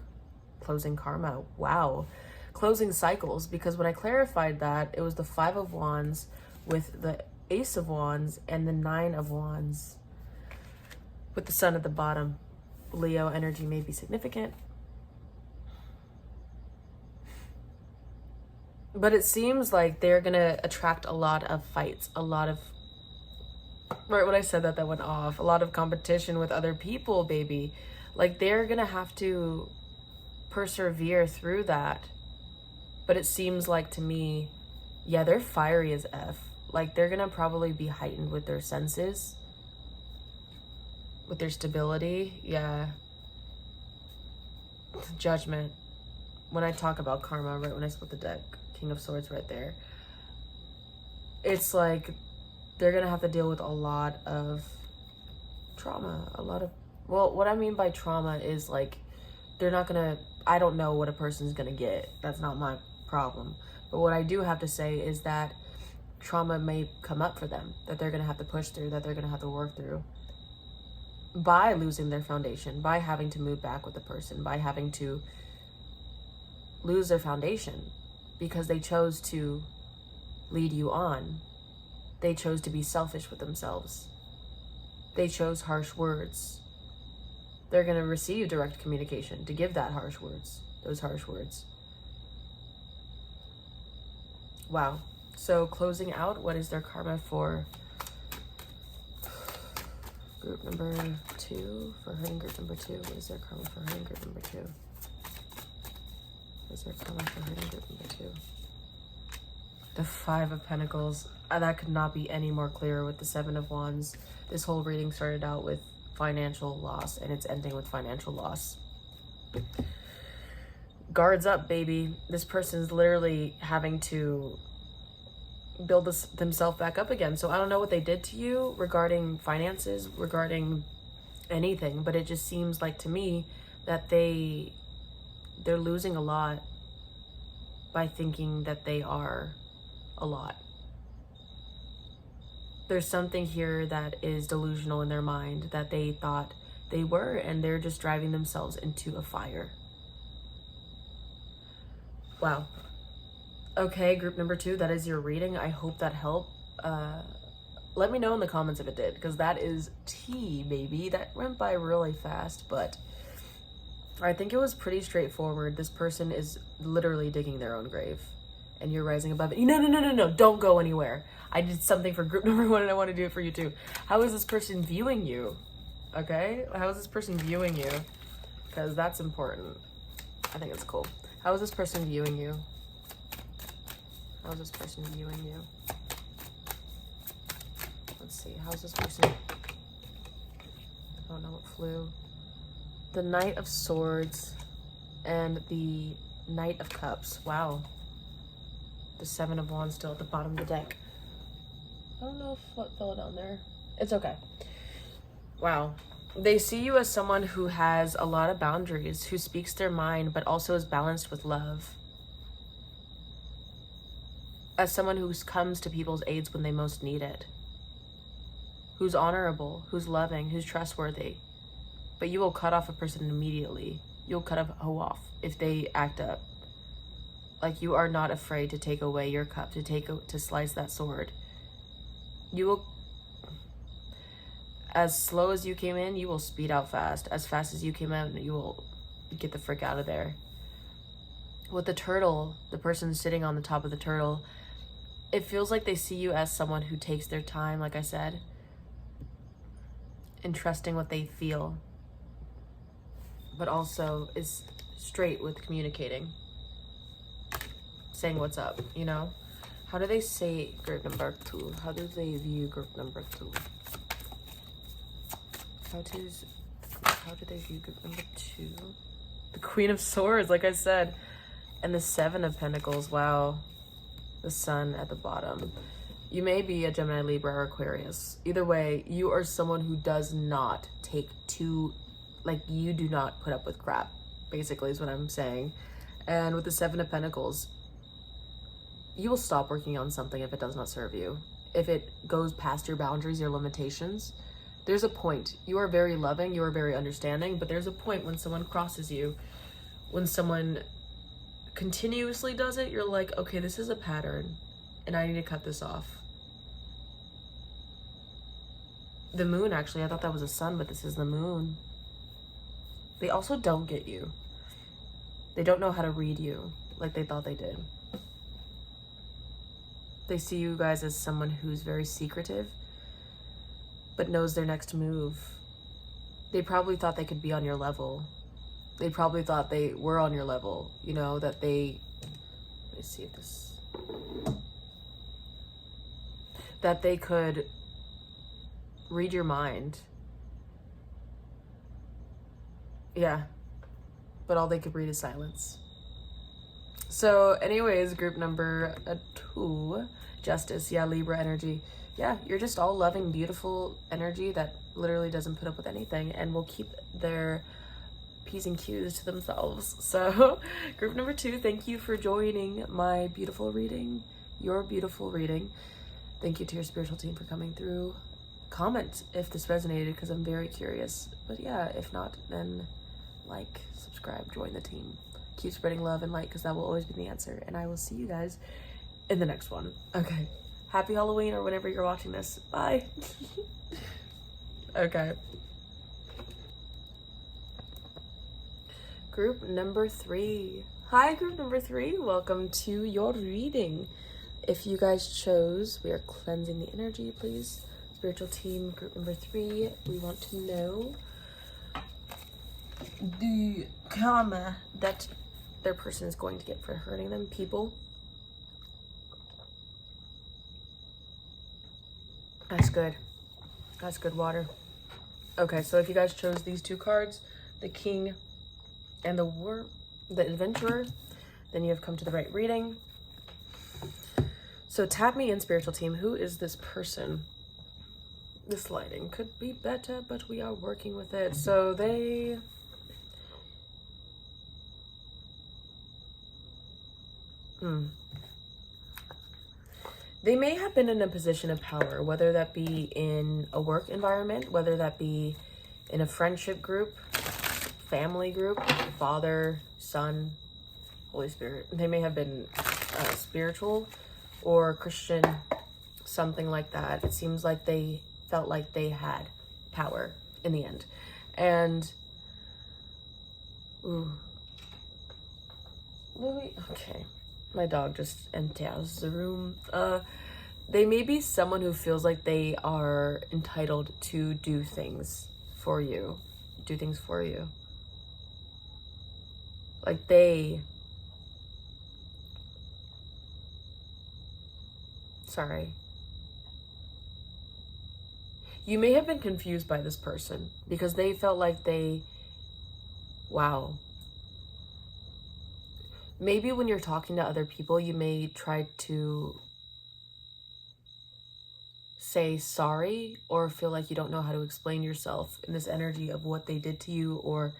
karma. Wow. Closing cycles, because when I clarified that, it was the Five of Wands with the Ace of Wands and the Nine of Wands with the Sun at the bottom. Leo energy may be significant. But it seems like they're going to attract a lot of fights, a lot of... Right when I said that, that went off. A lot of competition with other people, baby. Like, they're going to have to persevere through that. But it seems like to me, yeah, they're fiery as F. Like, they're going to probably be heightened with their senses. With their stability. Yeah. Judgment. When I talk about karma, right when I split the deck, King of Swords right there. It's like they're going to have to deal with a lot of trauma. A lot of... Well, what I mean by trauma is like, they're not going to... I don't know what a person's going to get. That's not my problem. But what I do have to say is that trauma may come up for them, that they're going to have to push through, that they're going to have to work through. By losing their foundation, by having to move back with the person, by having to lose their foundation because they chose to lead you on. They chose to be selfish with themselves. They chose harsh words. They're going to receive direct communication to give that harsh words, those harsh words. Wow. So closing out, what is their karma for group number 2? For hurting group number 2, what is their karma for hurting group number 2? What is their karma for hurting group number 2? The Five of Pentacles. That could not be any more clear with the Seven of Wands. This whole reading started out with financial loss and it's ending with financial loss. Guards up, baby. This person's literally having to build themselves back up again. So I don't know what they did to you regarding finances, regarding anything, but it just seems like to me that they're losing a lot by thinking that they are a lot. There's something here that is delusional in their mind that they thought they were, and they're just driving themselves into a fire. Wow. Okay, group number 2, that is your reading. I hope that helped. Let me know in the comments if it did, because that is tea, baby. That went by really fast, but I think it was pretty straightforward. This person is literally digging their own grave, and you're rising above it. No, don't go anywhere. I did something for group number 1, and I want to do it for you too. How is this person viewing you? Okay, how is this person viewing you? Because that's important. I think it's cool. How is this person viewing you? How is this person viewing you? Let's see, how's this person? I don't know what flew. The Knight of Swords and the Knight of Cups. Wow. The 7 of Wands still at the bottom of the deck. I don't know what fell down there. It's okay. Wow. They see you as someone who has a lot of boundaries, who speaks their mind, but also is balanced with love. As someone who comes to people's aids when they most need it. Who's honorable, who's loving, who's trustworthy. But you will cut off a person immediately. You'll cut a hoe off if they act up. Like, you are not afraid to take away your cup, to slice that sword. You will, as slow as you came in, you will speed out fast. As fast as you came out, you will get the frick out of there. With the turtle, the person sitting on the top of the turtle, it feels like they see you as someone who takes their time, like I said, and trusting what they feel, but also is straight with communicating, saying what's up, you know? How do they say group number 2? How do they view group number 2? How do they view group number 2? The Queen of Swords, like I said, and the 7 of Pentacles. Wow. The Sun at the bottom. You may be a Gemini, Libra, or Aquarius. Either way, you are someone who does not take you do not put up with crap, basically, is what I'm saying. And with the 7 of Pentacles, you will stop working on something if it does not serve you. If it goes past your boundaries, your limitations, there's a point. You are very loving, you are very understanding, but there's a point when someone crosses you, when someone continuously does it, you're like, okay, this is a pattern, and I need to cut this off. The Moon, actually, I thought that was a sun, but this is the Moon. They also don't get you. They don't know how to read you like they thought they did. They see you guys as someone who's very secretive, but knows their next move. They probably thought they could be on your level. They probably thought they were on your level, you know, that they, let me see if this, that they could read your mind. Yeah, but all they could read is silence. So anyways, group number 2, Justice. Yeah, Libra energy. Yeah, you're just all loving, beautiful energy that literally doesn't put up with anything and will keep their P's and Q's to themselves. So group number 2, thank you for joining my beautiful reading, your beautiful reading. Thank you to your spiritual team for coming through. Comment if this resonated, because I'm very curious. But yeah, if not, then like, subscribe, join the team. Keep spreading love and light, because that will always be the answer. And I will see you guys in the next one. Okay. Happy Halloween, or whenever you're watching this. Bye. Okay. Group number 3. Hi, group number 3. Welcome to your reading. If you guys chose, we are cleansing the energy, please. Spiritual team, group number 3. We want to know the karma that their person is going to get for hurting them. People. That's good. That's good water. Okay, so if you guys chose these 2 cards, the King and the Adventurer, then you have come to the right reading. So tap me in, spiritual team. Who is this person? This lighting could be better, but we are working with it. So they... They may have been in a position of power, whether that be in a work environment, whether that be in a friendship group, family group, Father, Son, Holy Spirit. They may have been spiritual or Christian Something like that. It seems like they felt like they had power in the end. And, ooh. Louis, okay. My dog just enters the room. They may be someone who feels like they are entitled to do things for you. Do things for you. Like sorry. You may have been confused by this person because they felt like wow. Maybe when you're talking to other people, you may try to say sorry or feel like you don't know how to explain yourself in this energy of what they did to you or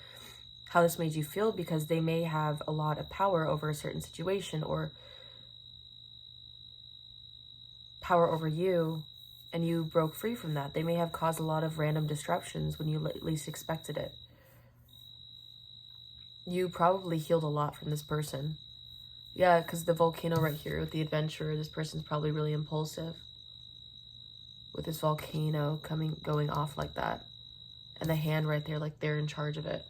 how this made you feel, because they may have a lot of power over a certain situation or power over you, and you broke free from that. They may have caused a lot of random disruptions when you least expected it. You probably healed a lot from this person. Yeah, because the volcano right here with the adventurer, this person's probably really impulsive. With this volcano going off like that. And the hand right there, like they're in charge of it.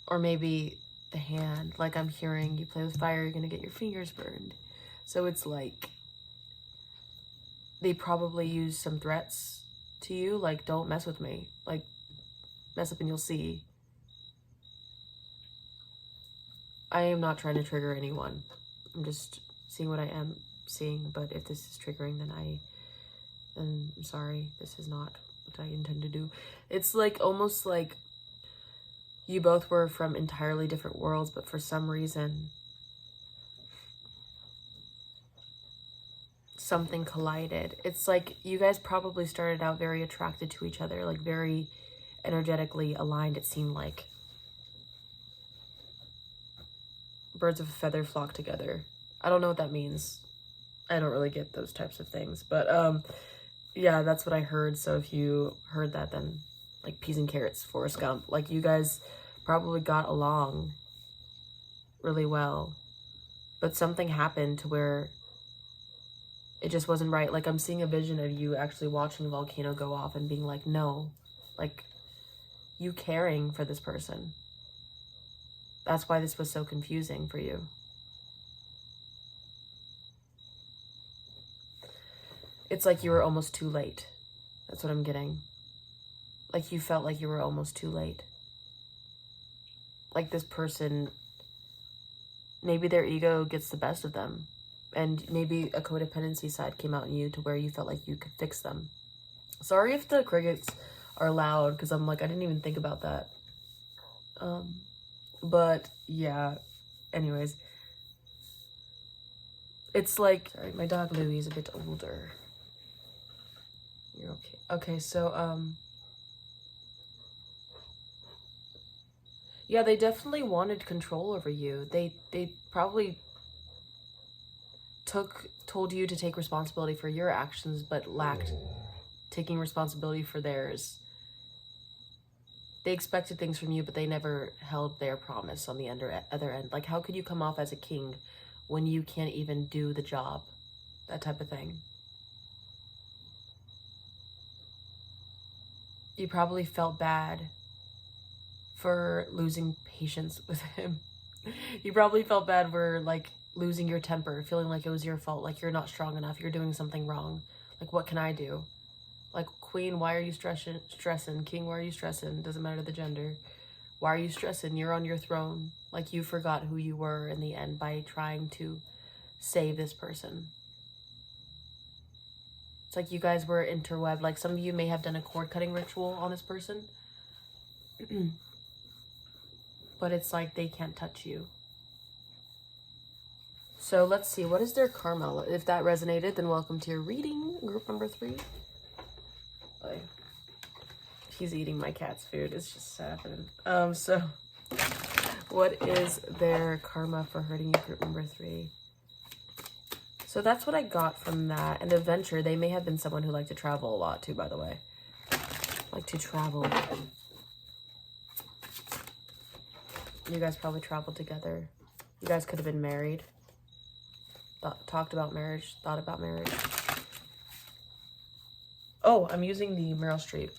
Or maybe the hand, like I'm hearing, you play with fire, you're going to get your fingers burned. So it's like they probably use some threats to you, like, don't mess with me. Like, mess up and you'll see. I am not trying to trigger anyone. I'm just seeing what I am seeing, but if this is triggering, then I'm sorry. This is not what I intend to do. It's like almost like you both were from entirely different worlds, but for some reason something collided. It's like you guys probably started out very attracted to each other, like very energetically aligned, it seemed like. Birds of a feather flock together. I don't know what that means. I don't really get those types of things, but yeah, that's what I heard. So if you heard that, then like peas and carrots, Forrest Gump, like you guys probably got along really well, but something happened to where it just wasn't right. Like I'm seeing a vision of you actually watching the volcano go off and being like, no, like you caring for this person. That's why this was so confusing for you. It's like you were almost too late. That's what I'm getting. Like you felt like you were almost too late. Like this person, maybe their ego gets the best of them. And maybe a codependency side came out in you to where you felt like you could fix them. Sorry if the crickets are loud, because I'm like, I didn't even think about that. But yeah, anyways. It's like, sorry, my dog Louie is a bit older. You're okay. Okay, so, yeah, they definitely wanted control over you. They probably told you to take responsibility for your actions, but lacked taking responsibility for theirs. They expected things from you, but they never held their promise on the other end. Like, how could you come off as a king when you can't even do the job? That type of thing. You probably felt bad for losing patience with him. You probably felt bad for, like, losing your temper, feeling like it was your fault, like you're not strong enough, you're doing something wrong. Like, what can I do? Like, queen, why are you stressing? King, why are you stressing? Doesn't matter the gender. Why are you stressing? You're on your throne. Like, you forgot who you were in the end by trying to save this person. It's like you guys were interwebbed. Like, some of you may have done a cord cutting ritual on this person. But it's like they can't touch you. So let's see, what is their karma? If that resonated, then welcome to your reading, group number 3. He's eating my cat's food. It's just happening. So what is their karma for hurting you, group number 3? So that's what I got from that. And adventure, they may have been someone who liked to travel a lot too, by the way. Like to travel. You guys probably traveled together. You guys could have been married. talked about marriage, thought about marriage. Oh, I'm using the Meryl Streep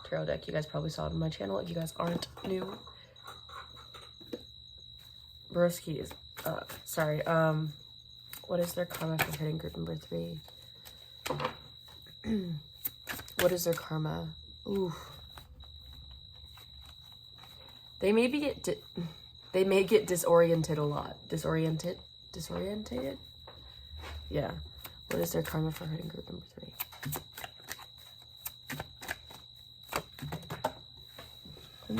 tarot deck. You guys probably saw it on my channel if you guys aren't new. Broskies. Sorry. What is their karma for hitting group number 3? What is their karma? Ooh. They may get disoriented a lot. Disoriented? Yeah. What is their karma for hitting group number 3?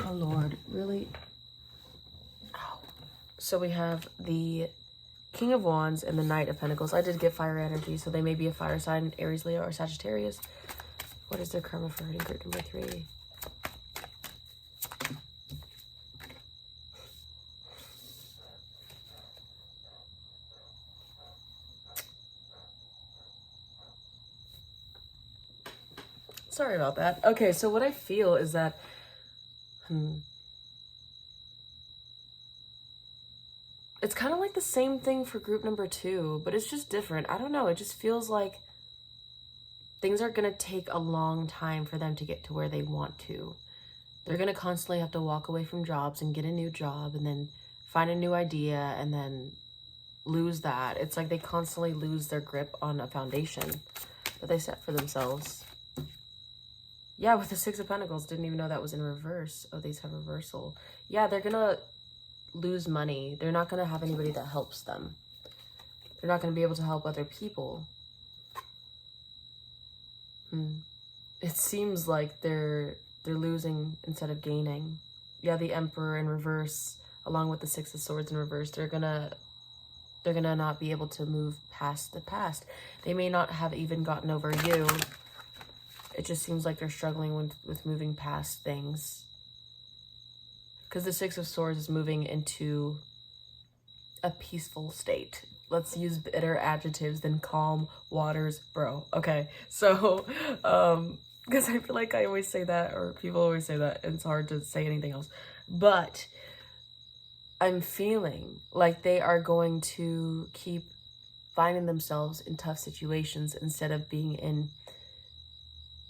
Oh Lord, really? Ow. So we have the King of Wands and the Knight of Pentacles. I did get fire energy, so they may be a fire sign, Aries, Leo, or Sagittarius. What is their karma for hitting group number 3? Sorry about that. Okay, so what I feel is that it's kind of like the same thing for group number 2, but it's just different. I don't know. It just feels like things are going to take a long time for them to get to where they want to. They're going to constantly have to walk away from jobs and get a new job and then find a new idea and then lose that. It's like they constantly lose their grip on a foundation that they set for themselves. Yeah, with the Six of Pentacles. Didn't even know that was in reverse. Oh, these have reversal. Yeah, they're going to lose money. They're not going to have anybody that helps them. They're not going to be able to help other people. It seems like they're losing instead of gaining. Yeah, the Emperor in reverse, along with the Six of Swords in reverse, they're gonna not be able to move past the past. They may not have even gotten over you. It just seems like they're struggling with moving past things. Because the Six of Swords is moving into a peaceful state. Let's use better adjectives than calm waters, bro. Okay, so, because I feel like I always say that, or people always say that, and it's hard to say anything else. But I'm feeling like they are going to keep finding themselves in tough situations instead of being in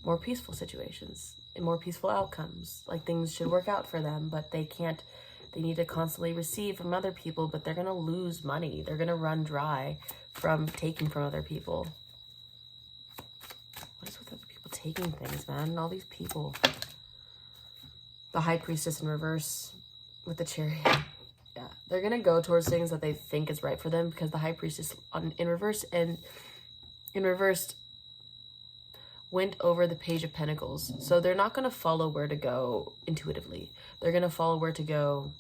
more peaceful situations, in more peaceful outcomes. Like things should work out for them, but they can't. They need to constantly receive from other people, but they're going to lose money. They're going to run dry from taking from other people. What is with other people taking things, man? All these people. The High Priestess in reverse with the Chariot. Yeah, they're going to go towards things that they think is right for them because the High Priestess in reverse and in reversed went over the Page of Pentacles. So they're not going to follow where to go intuitively. They're going to follow where to go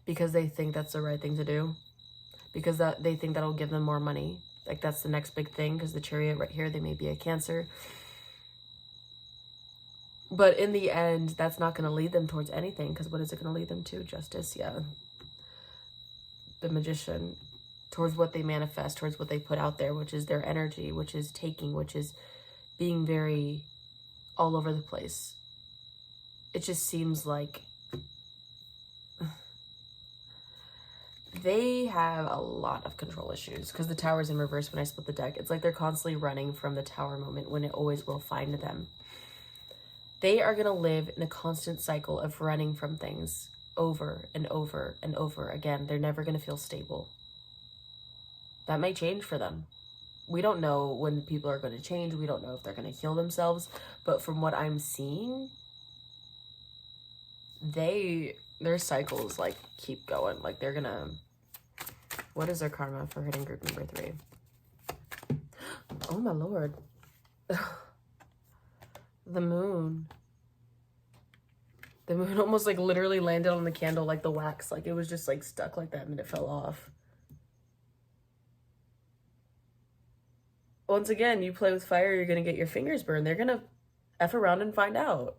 because they think that's the right thing to do. Because they think that'll give them more money. Like that's the next big thing because the Chariot right here, they may be a Cancer. But in the end, that's not going to lead them towards anything because what is it going to lead them to? Justice, yeah. The Magician. Towards what they manifest, towards what they put out there, which is their energy, which is taking, which is being very all over the place. It just seems like they have a lot of control issues because the Tower's in reverse when I split the deck. It's like they're constantly running from the Tower moment when it always will find them. They are going to live in a constant cycle of running from things over and over and over again. They're never going to feel stable. That may change for them. We don't know when people are going to change. We don't know if they're going to heal themselves. But from what I'm seeing, their cycles like keep going. Like they're going to... What is their karma for hitting group number 3? Oh my Lord. The Moon. The Moon almost like literally landed on the candle like the wax. Like it was just like stuck like that and it fell off. Once again, you play with fire, you're going to get your fingers burned. They're going to F around and find out.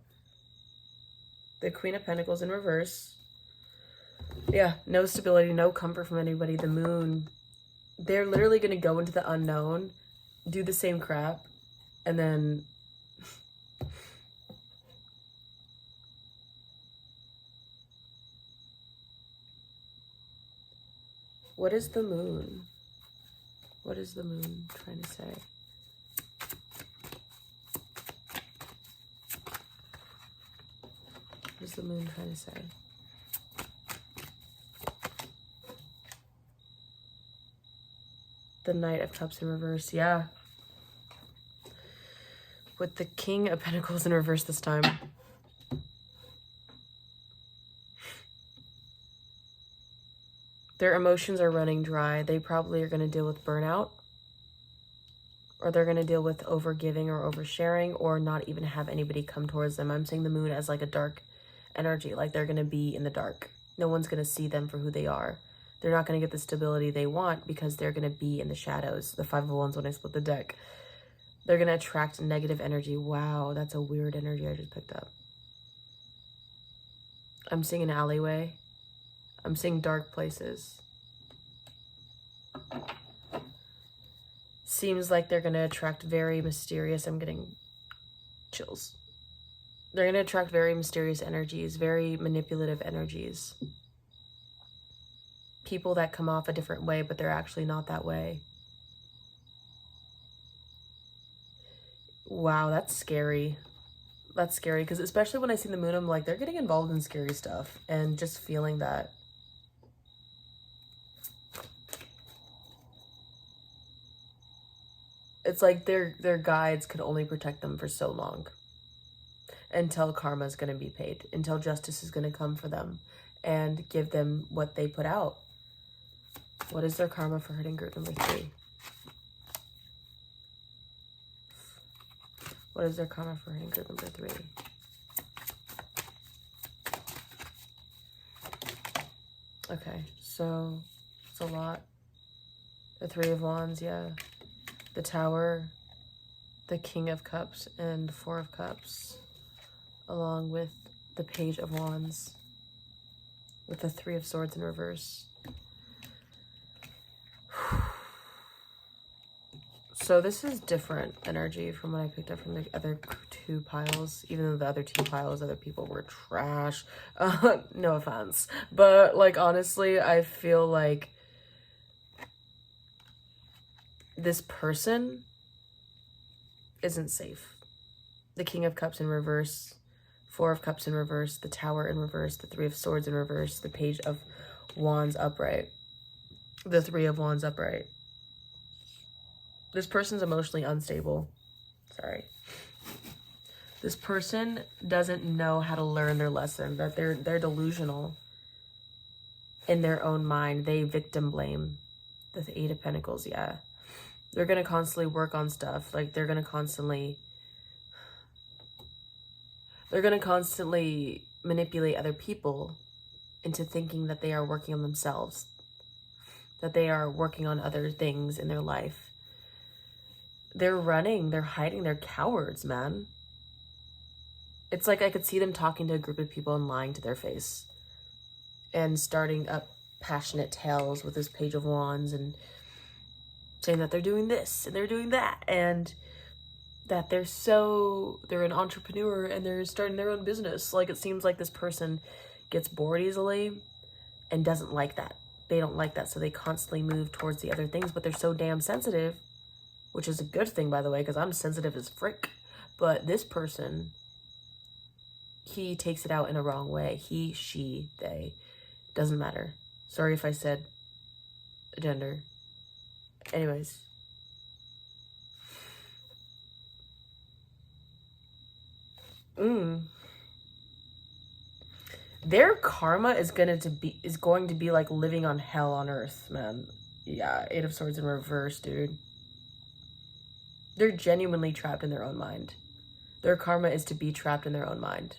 The Queen of Pentacles in reverse. Yeah, no stability, no comfort from anybody. The Moon. They're literally going to go into the unknown, do the same crap, and then... What is the moon? What is the moon trying to say? What is the moon trying to say? The Knight of Cups in reverse, yeah. With the King of Pentacles in reverse this time. Their emotions are running dry. They probably are going to deal with burnout. Or they're going to deal with overgiving or oversharing, or not even have anybody come towards them. I'm seeing the moon as like a dark energy, like they're going to be in the dark. No one's going to see them for who they are. They're not going to get the stability they want because they're going to be in the shadows. The Five of Wands when I split the deck. They're going to attract negative energy. Wow, that's a weird energy I just picked up. I'm seeing an alleyway. I'm seeing dark places. Seems like they're going to attract very mysterious, I'm getting chills. They're going to attract very mysterious energies, very manipulative energies. People that come off a different way, but they're actually not that way. Wow, that's scary. That's scary, because especially when I see the moon, I'm like, they're getting involved in scary stuff, and just feeling that. It's like their guides could only protect them for so long. Until karma is going to be paid. Until justice is going to come for them and give them what they put out. What is their karma for hurting group number 3? What is their karma for hurting group number 3? Okay, so it's a lot. The Three of Wands, yeah. The Tower, the King of Cups, and Four of Cups, along with the Page of Wands, with the Three of Swords in reverse. So this is different energy from what I picked up from the other 2 piles, even though the other 2 piles, other people were trash. No offense. But, like, honestly, I feel like this person isn't safe. The King of Cups in reverse, Four of Cups in reverse, the Tower in reverse, the Three of Swords in reverse, the Page of Wands upright, the Three of Wands upright. This person's emotionally unstable. Sorry. This person doesn't know how to learn their lesson, that they're delusional in their own mind. They victim blame. The Eight of Pentacles, yeah. They're going to constantly work on stuff. Like, they're going to constantly manipulate other people into thinking that they are working on themselves, that they are working on other things in their life. They're running, they're hiding, they're cowards, man. It's like I could see them talking to a group of people and lying to their face and starting up passionate tales with this Page of Wands and saying that they're doing this and they're doing that, and that they're an entrepreneur and they're starting their own business. Like, it seems like this person gets bored easily and doesn't like that. They don't like that, so they constantly move towards the other things, but they're so damn sensitive, which is a good thing, by the way, because I'm sensitive as frick. But this person, he takes it out in a wrong way. He, she, they. Doesn't matter. Sorry if I said gender. Anyways. Their karma is going to be like living on hell on earth, man. Yeah, Eight of Swords in reverse, dude. They're genuinely trapped in their own mind. Their karma is to be trapped in their own mind.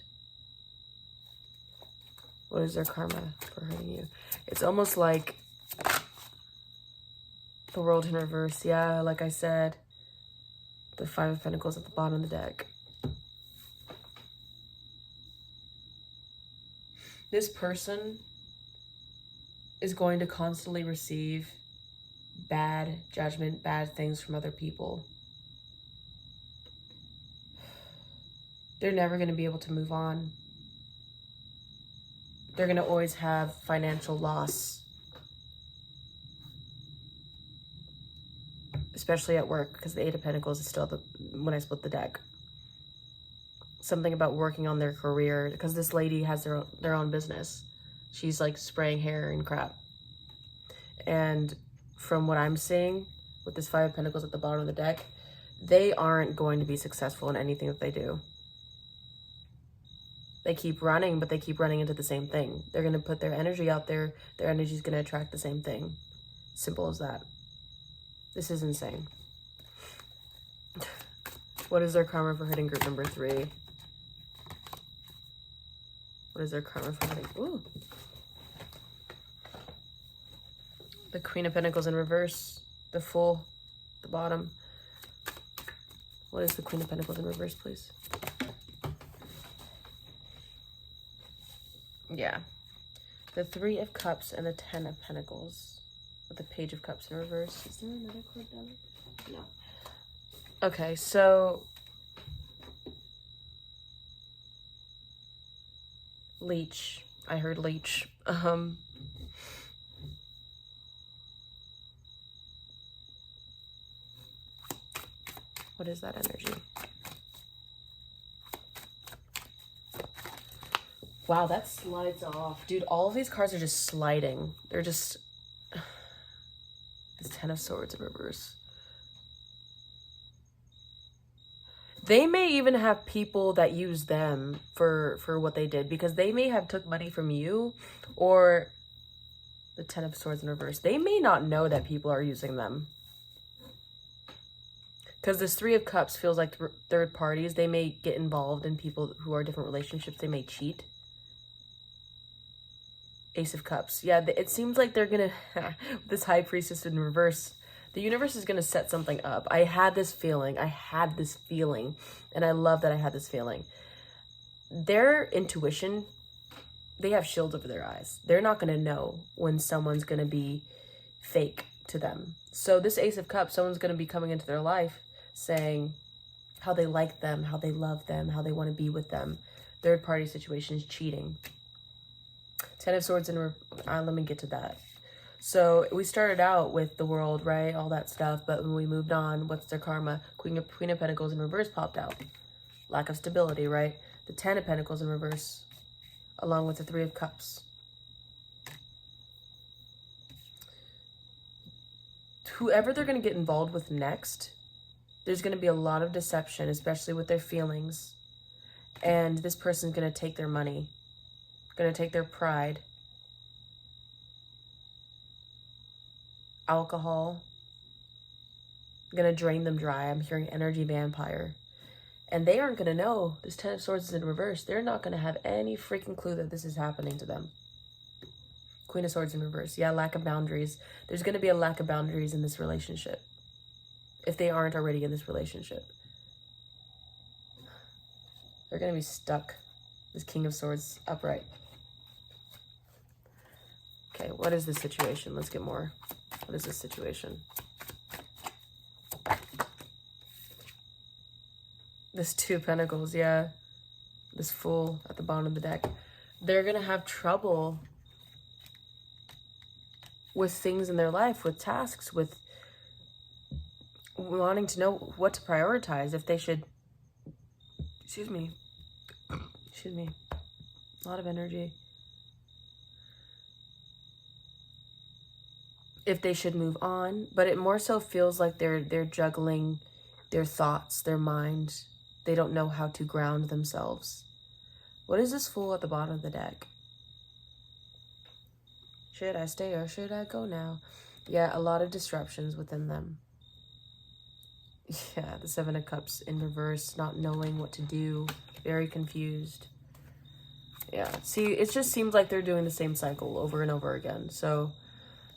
What is their karma for hurting you? It's almost like the World in reverse. Yeah, like I said, the Five of Pentacles at the bottom of the deck. This person is going to constantly receive bad judgment, bad things from other people. They're never going to be able to move on. They're going to always have financial loss. especially at work, because the Eight of Pentacles is still when I split the deck. Something about working on their career, because this lady has their own business. She's like spraying hair and crap. And from what I'm seeing with this Five of Pentacles at the bottom of the deck, they aren't going to be successful in anything that they do. They keep running, but they keep running into the same thing. They're going to put their energy out there. Their energy is going to attract the same thing. Simple as that. This is insane. What is their karma for hitting group number 3? What is their karma for hitting? Ooh. The Queen of Pentacles in reverse. The Fool. The bottom. What is the Queen of Pentacles in reverse, please? Yeah. The Three of Cups and the Ten of Pentacles. With the Page of Cups in reverse. Is there another card down there? No. Okay, so... Leech. I heard leech. What is that energy? Wow, that slides off. Dude, all of these cards are just sliding. They're just... This Ten of Swords in reverse. They may even have people that use them for what they did, because they may have took money from you, or the Ten of Swords in reverse. They may not know that people are using them. Because this Three of Cups feels like third parties. They may get involved in people who are different relationships. They may cheat. Ace of Cups. Yeah, it seems like they're going to... This High Priestess in reverse. The universe is going to set something up. I had this feeling. And I love that I had this feeling. Their intuition, they have shields over their eyes. They're not going to know when someone's going to be fake to them. So this Ace of Cups, someone's going to be coming into their life saying how they like them, how they love them, how they want to be with them. Third party situations, cheating. Ten of Swords in let me get to that. So we started out with the World, right? All that stuff. But when we moved on, what's their karma? Queen of Pentacles in reverse popped out. Lack of stability, right? The Ten of Pentacles in reverse, along with the Three of Cups. Whoever they're going to get involved with next, there's going to be a lot of deception, especially with their feelings. And this person's going to take their money, going to take their pride. Alcohol, gonna drain them dry. I'm hearing energy vampire. And they aren't gonna know. This Ten of Swords is in reverse. They're not gonna have any freaking clue that this is happening to them. Queen of Swords in reverse. Yeah, lack of boundaries. There's gonna be a lack of boundaries in this relationship, if they aren't already in this relationship. They're gonna be stuck. This King of Swords upright. Okay, what is the situation? Let's get more. What is this situation? This Two of Pentacles, yeah. This Fool at the bottom of the deck. They're going to have trouble with things in their life, with tasks, with wanting to know what to prioritize, if they should... Excuse me. A lot of energy. If they should move on, but it more so feels like they're juggling their thoughts, their mind. They don't know how to ground themselves. What is this Fool at the bottom of the deck? Should I stay or should I go now? Yeah, a lot of disruptions within them. Yeah, the Seven of Cups in reverse, not knowing what to do, very confused. Yeah, see, it just seems like they're doing the same cycle over and over again. So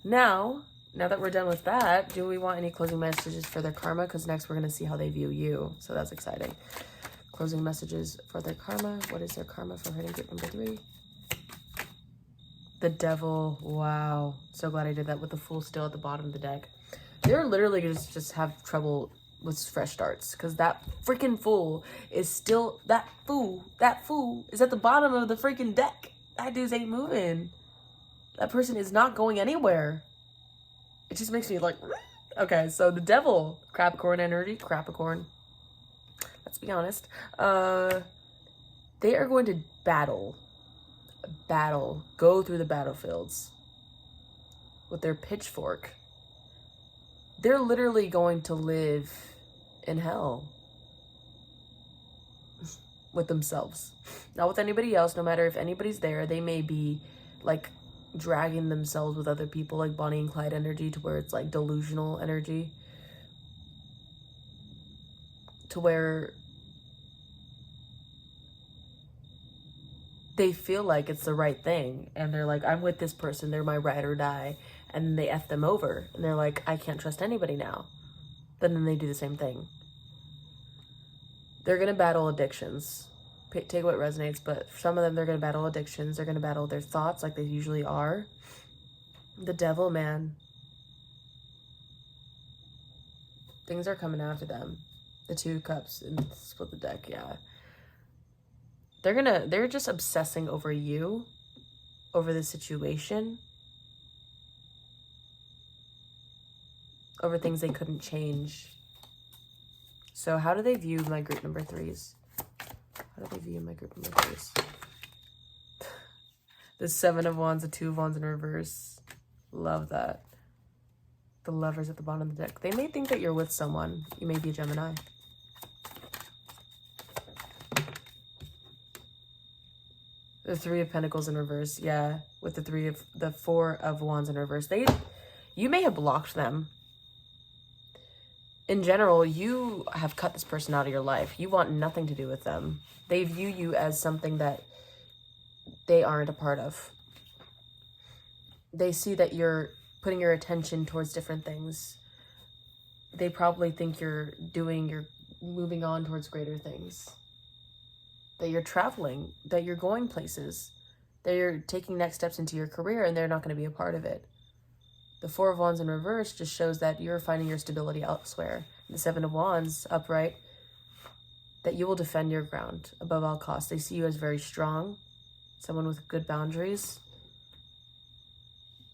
now that we're done with that, do we want any closing messages for their karma? Because next we're going to see how they view you. So that's exciting. Closing messages for their karma. What is their karma for hurting group number 3? The Devil. Wow. So glad I did that with the Fool still at the bottom of the deck. They're literally going to just have trouble with fresh starts. Because that freaking Fool is still... That fool is at the bottom of the freaking deck. That dude ain't moving. That person is not going anywhere. It just makes me like, Okay, so the devil, Capricorn energy, Capricorn. Let's be honest. They are going to battle, go through the battlefields with their pitchfork. They're literally going to live in hell with themselves, not with anybody else. No matter if anybody's there, they may be like dragging themselves with other people, like Bonnie and Clyde energy, to where it's like delusional energy, to where they feel like it's the right thing, and they're like, I'm with this person, they're my ride or die, and then they F them over, and they're like, I can't trust anybody now. But then they do the same thing. They're gonna battle addictions. Take what resonates, but for some of them, they're gonna battle addictions. They're gonna battle their thoughts like they usually are. The devil, man. Things are coming after them. The 2 cups and split the deck, yeah. They're just obsessing over you, over the situation, over things they couldn't change. So how do they view my group number 3s? How do they view my group number 3s? The 7 of Wands, the 2 of Wands in reverse. Love that. The Lovers at the bottom of the deck. They may think that you're with someone. You may be a Gemini. The 3 of Pentacles in reverse. Yeah, with the 4 of Wands in reverse. You may have blocked them. In general, you have cut this person out of your life. You want nothing to do with them. They view you as something that they aren't a part of. They see that you're putting your attention towards different things. They probably think you're moving on towards greater things. That you're traveling, that you're going places, that you're taking next steps into your career, and they're not going to be a part of it. The 4 of Wands in reverse just shows that you're finding your stability elsewhere. The 7 of Wands upright, that you will defend your ground above all costs. They see you as very strong, someone with good boundaries,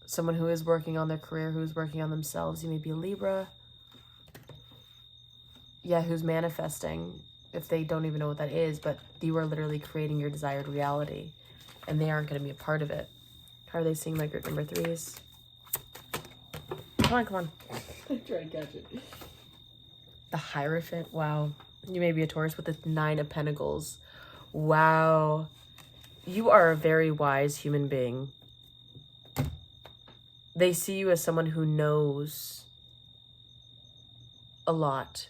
someone who is working on their career, who is working on themselves. You may be a Libra. Yeah, who's manifesting, if they don't even know what that is, but you are literally creating your desired reality, and they aren't going to be a part of it. How are they seeing my group number 3s? Come on. I'm trying to catch it. The Hierophant. Wow. You may be a Taurus with the 9 of Pentacles. Wow. You are a very wise human being. They see you as someone who knows a lot.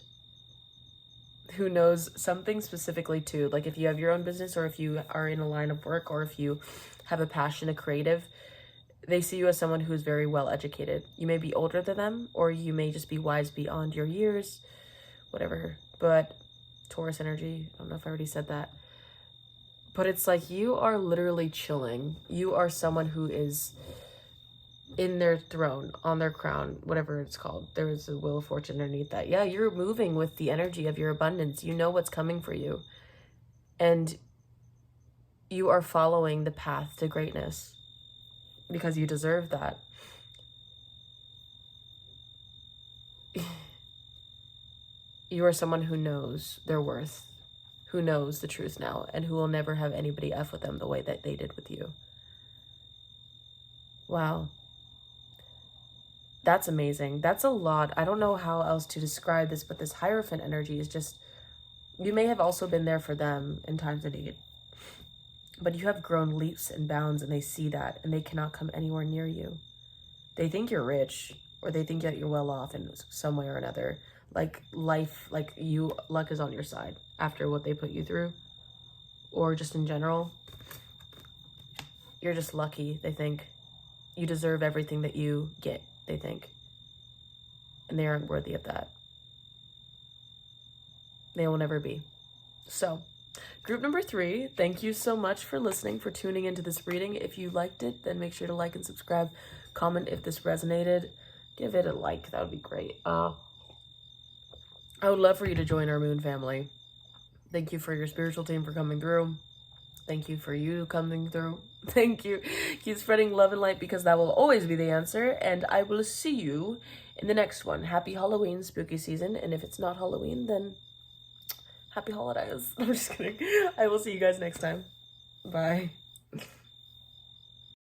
Who knows something specifically too. Like if you have your own business, or if you are in a line of work, or if you have a passion, a creative, they see you as someone who is very well educated. You may be older than them, or you may just be wise beyond your years, whatever. But Taurus energy, I don't know if I already said that. But it's like you are literally chilling. You are someone who is in their throne, on their crown, whatever it's called. There is a Wheel of Fortune underneath that. Yeah, you're moving with the energy of your abundance. You know what's coming for you. And you are following the path to greatness, because you deserve that. You are someone who knows their worth, who knows the truth now, and who will never have anybody F with them the way that they did with you. Wow. That's amazing. That's a lot. I don't know how else to describe this, but this Hierophant energy is just, you may have also been there for them in times of need. But you have grown leaps and bounds, and they see that, and they cannot come anywhere near you. They think you're rich, or they think that you're well off in some way or another. Like life, like luck is on your side after what they put you through. Or just in general, you're just lucky, they think. You deserve everything that you get, they think. And they aren't worthy of that. They will never be. So, group number 3, thank you so much for listening, for tuning into this reading. If you liked it, then make sure to like and subscribe. Comment if this resonated. Give it a like. That would be great. I would love for you to join our Moon family. Thank you for your spiritual team for coming through. Thank you for you coming through. Thank you. Keep spreading love and light because that will always be the answer. And I will see you in the next one. Happy Halloween, spooky season. And if it's not Halloween, then happy holidays. I'm just kidding. I will see you guys next time. Bye.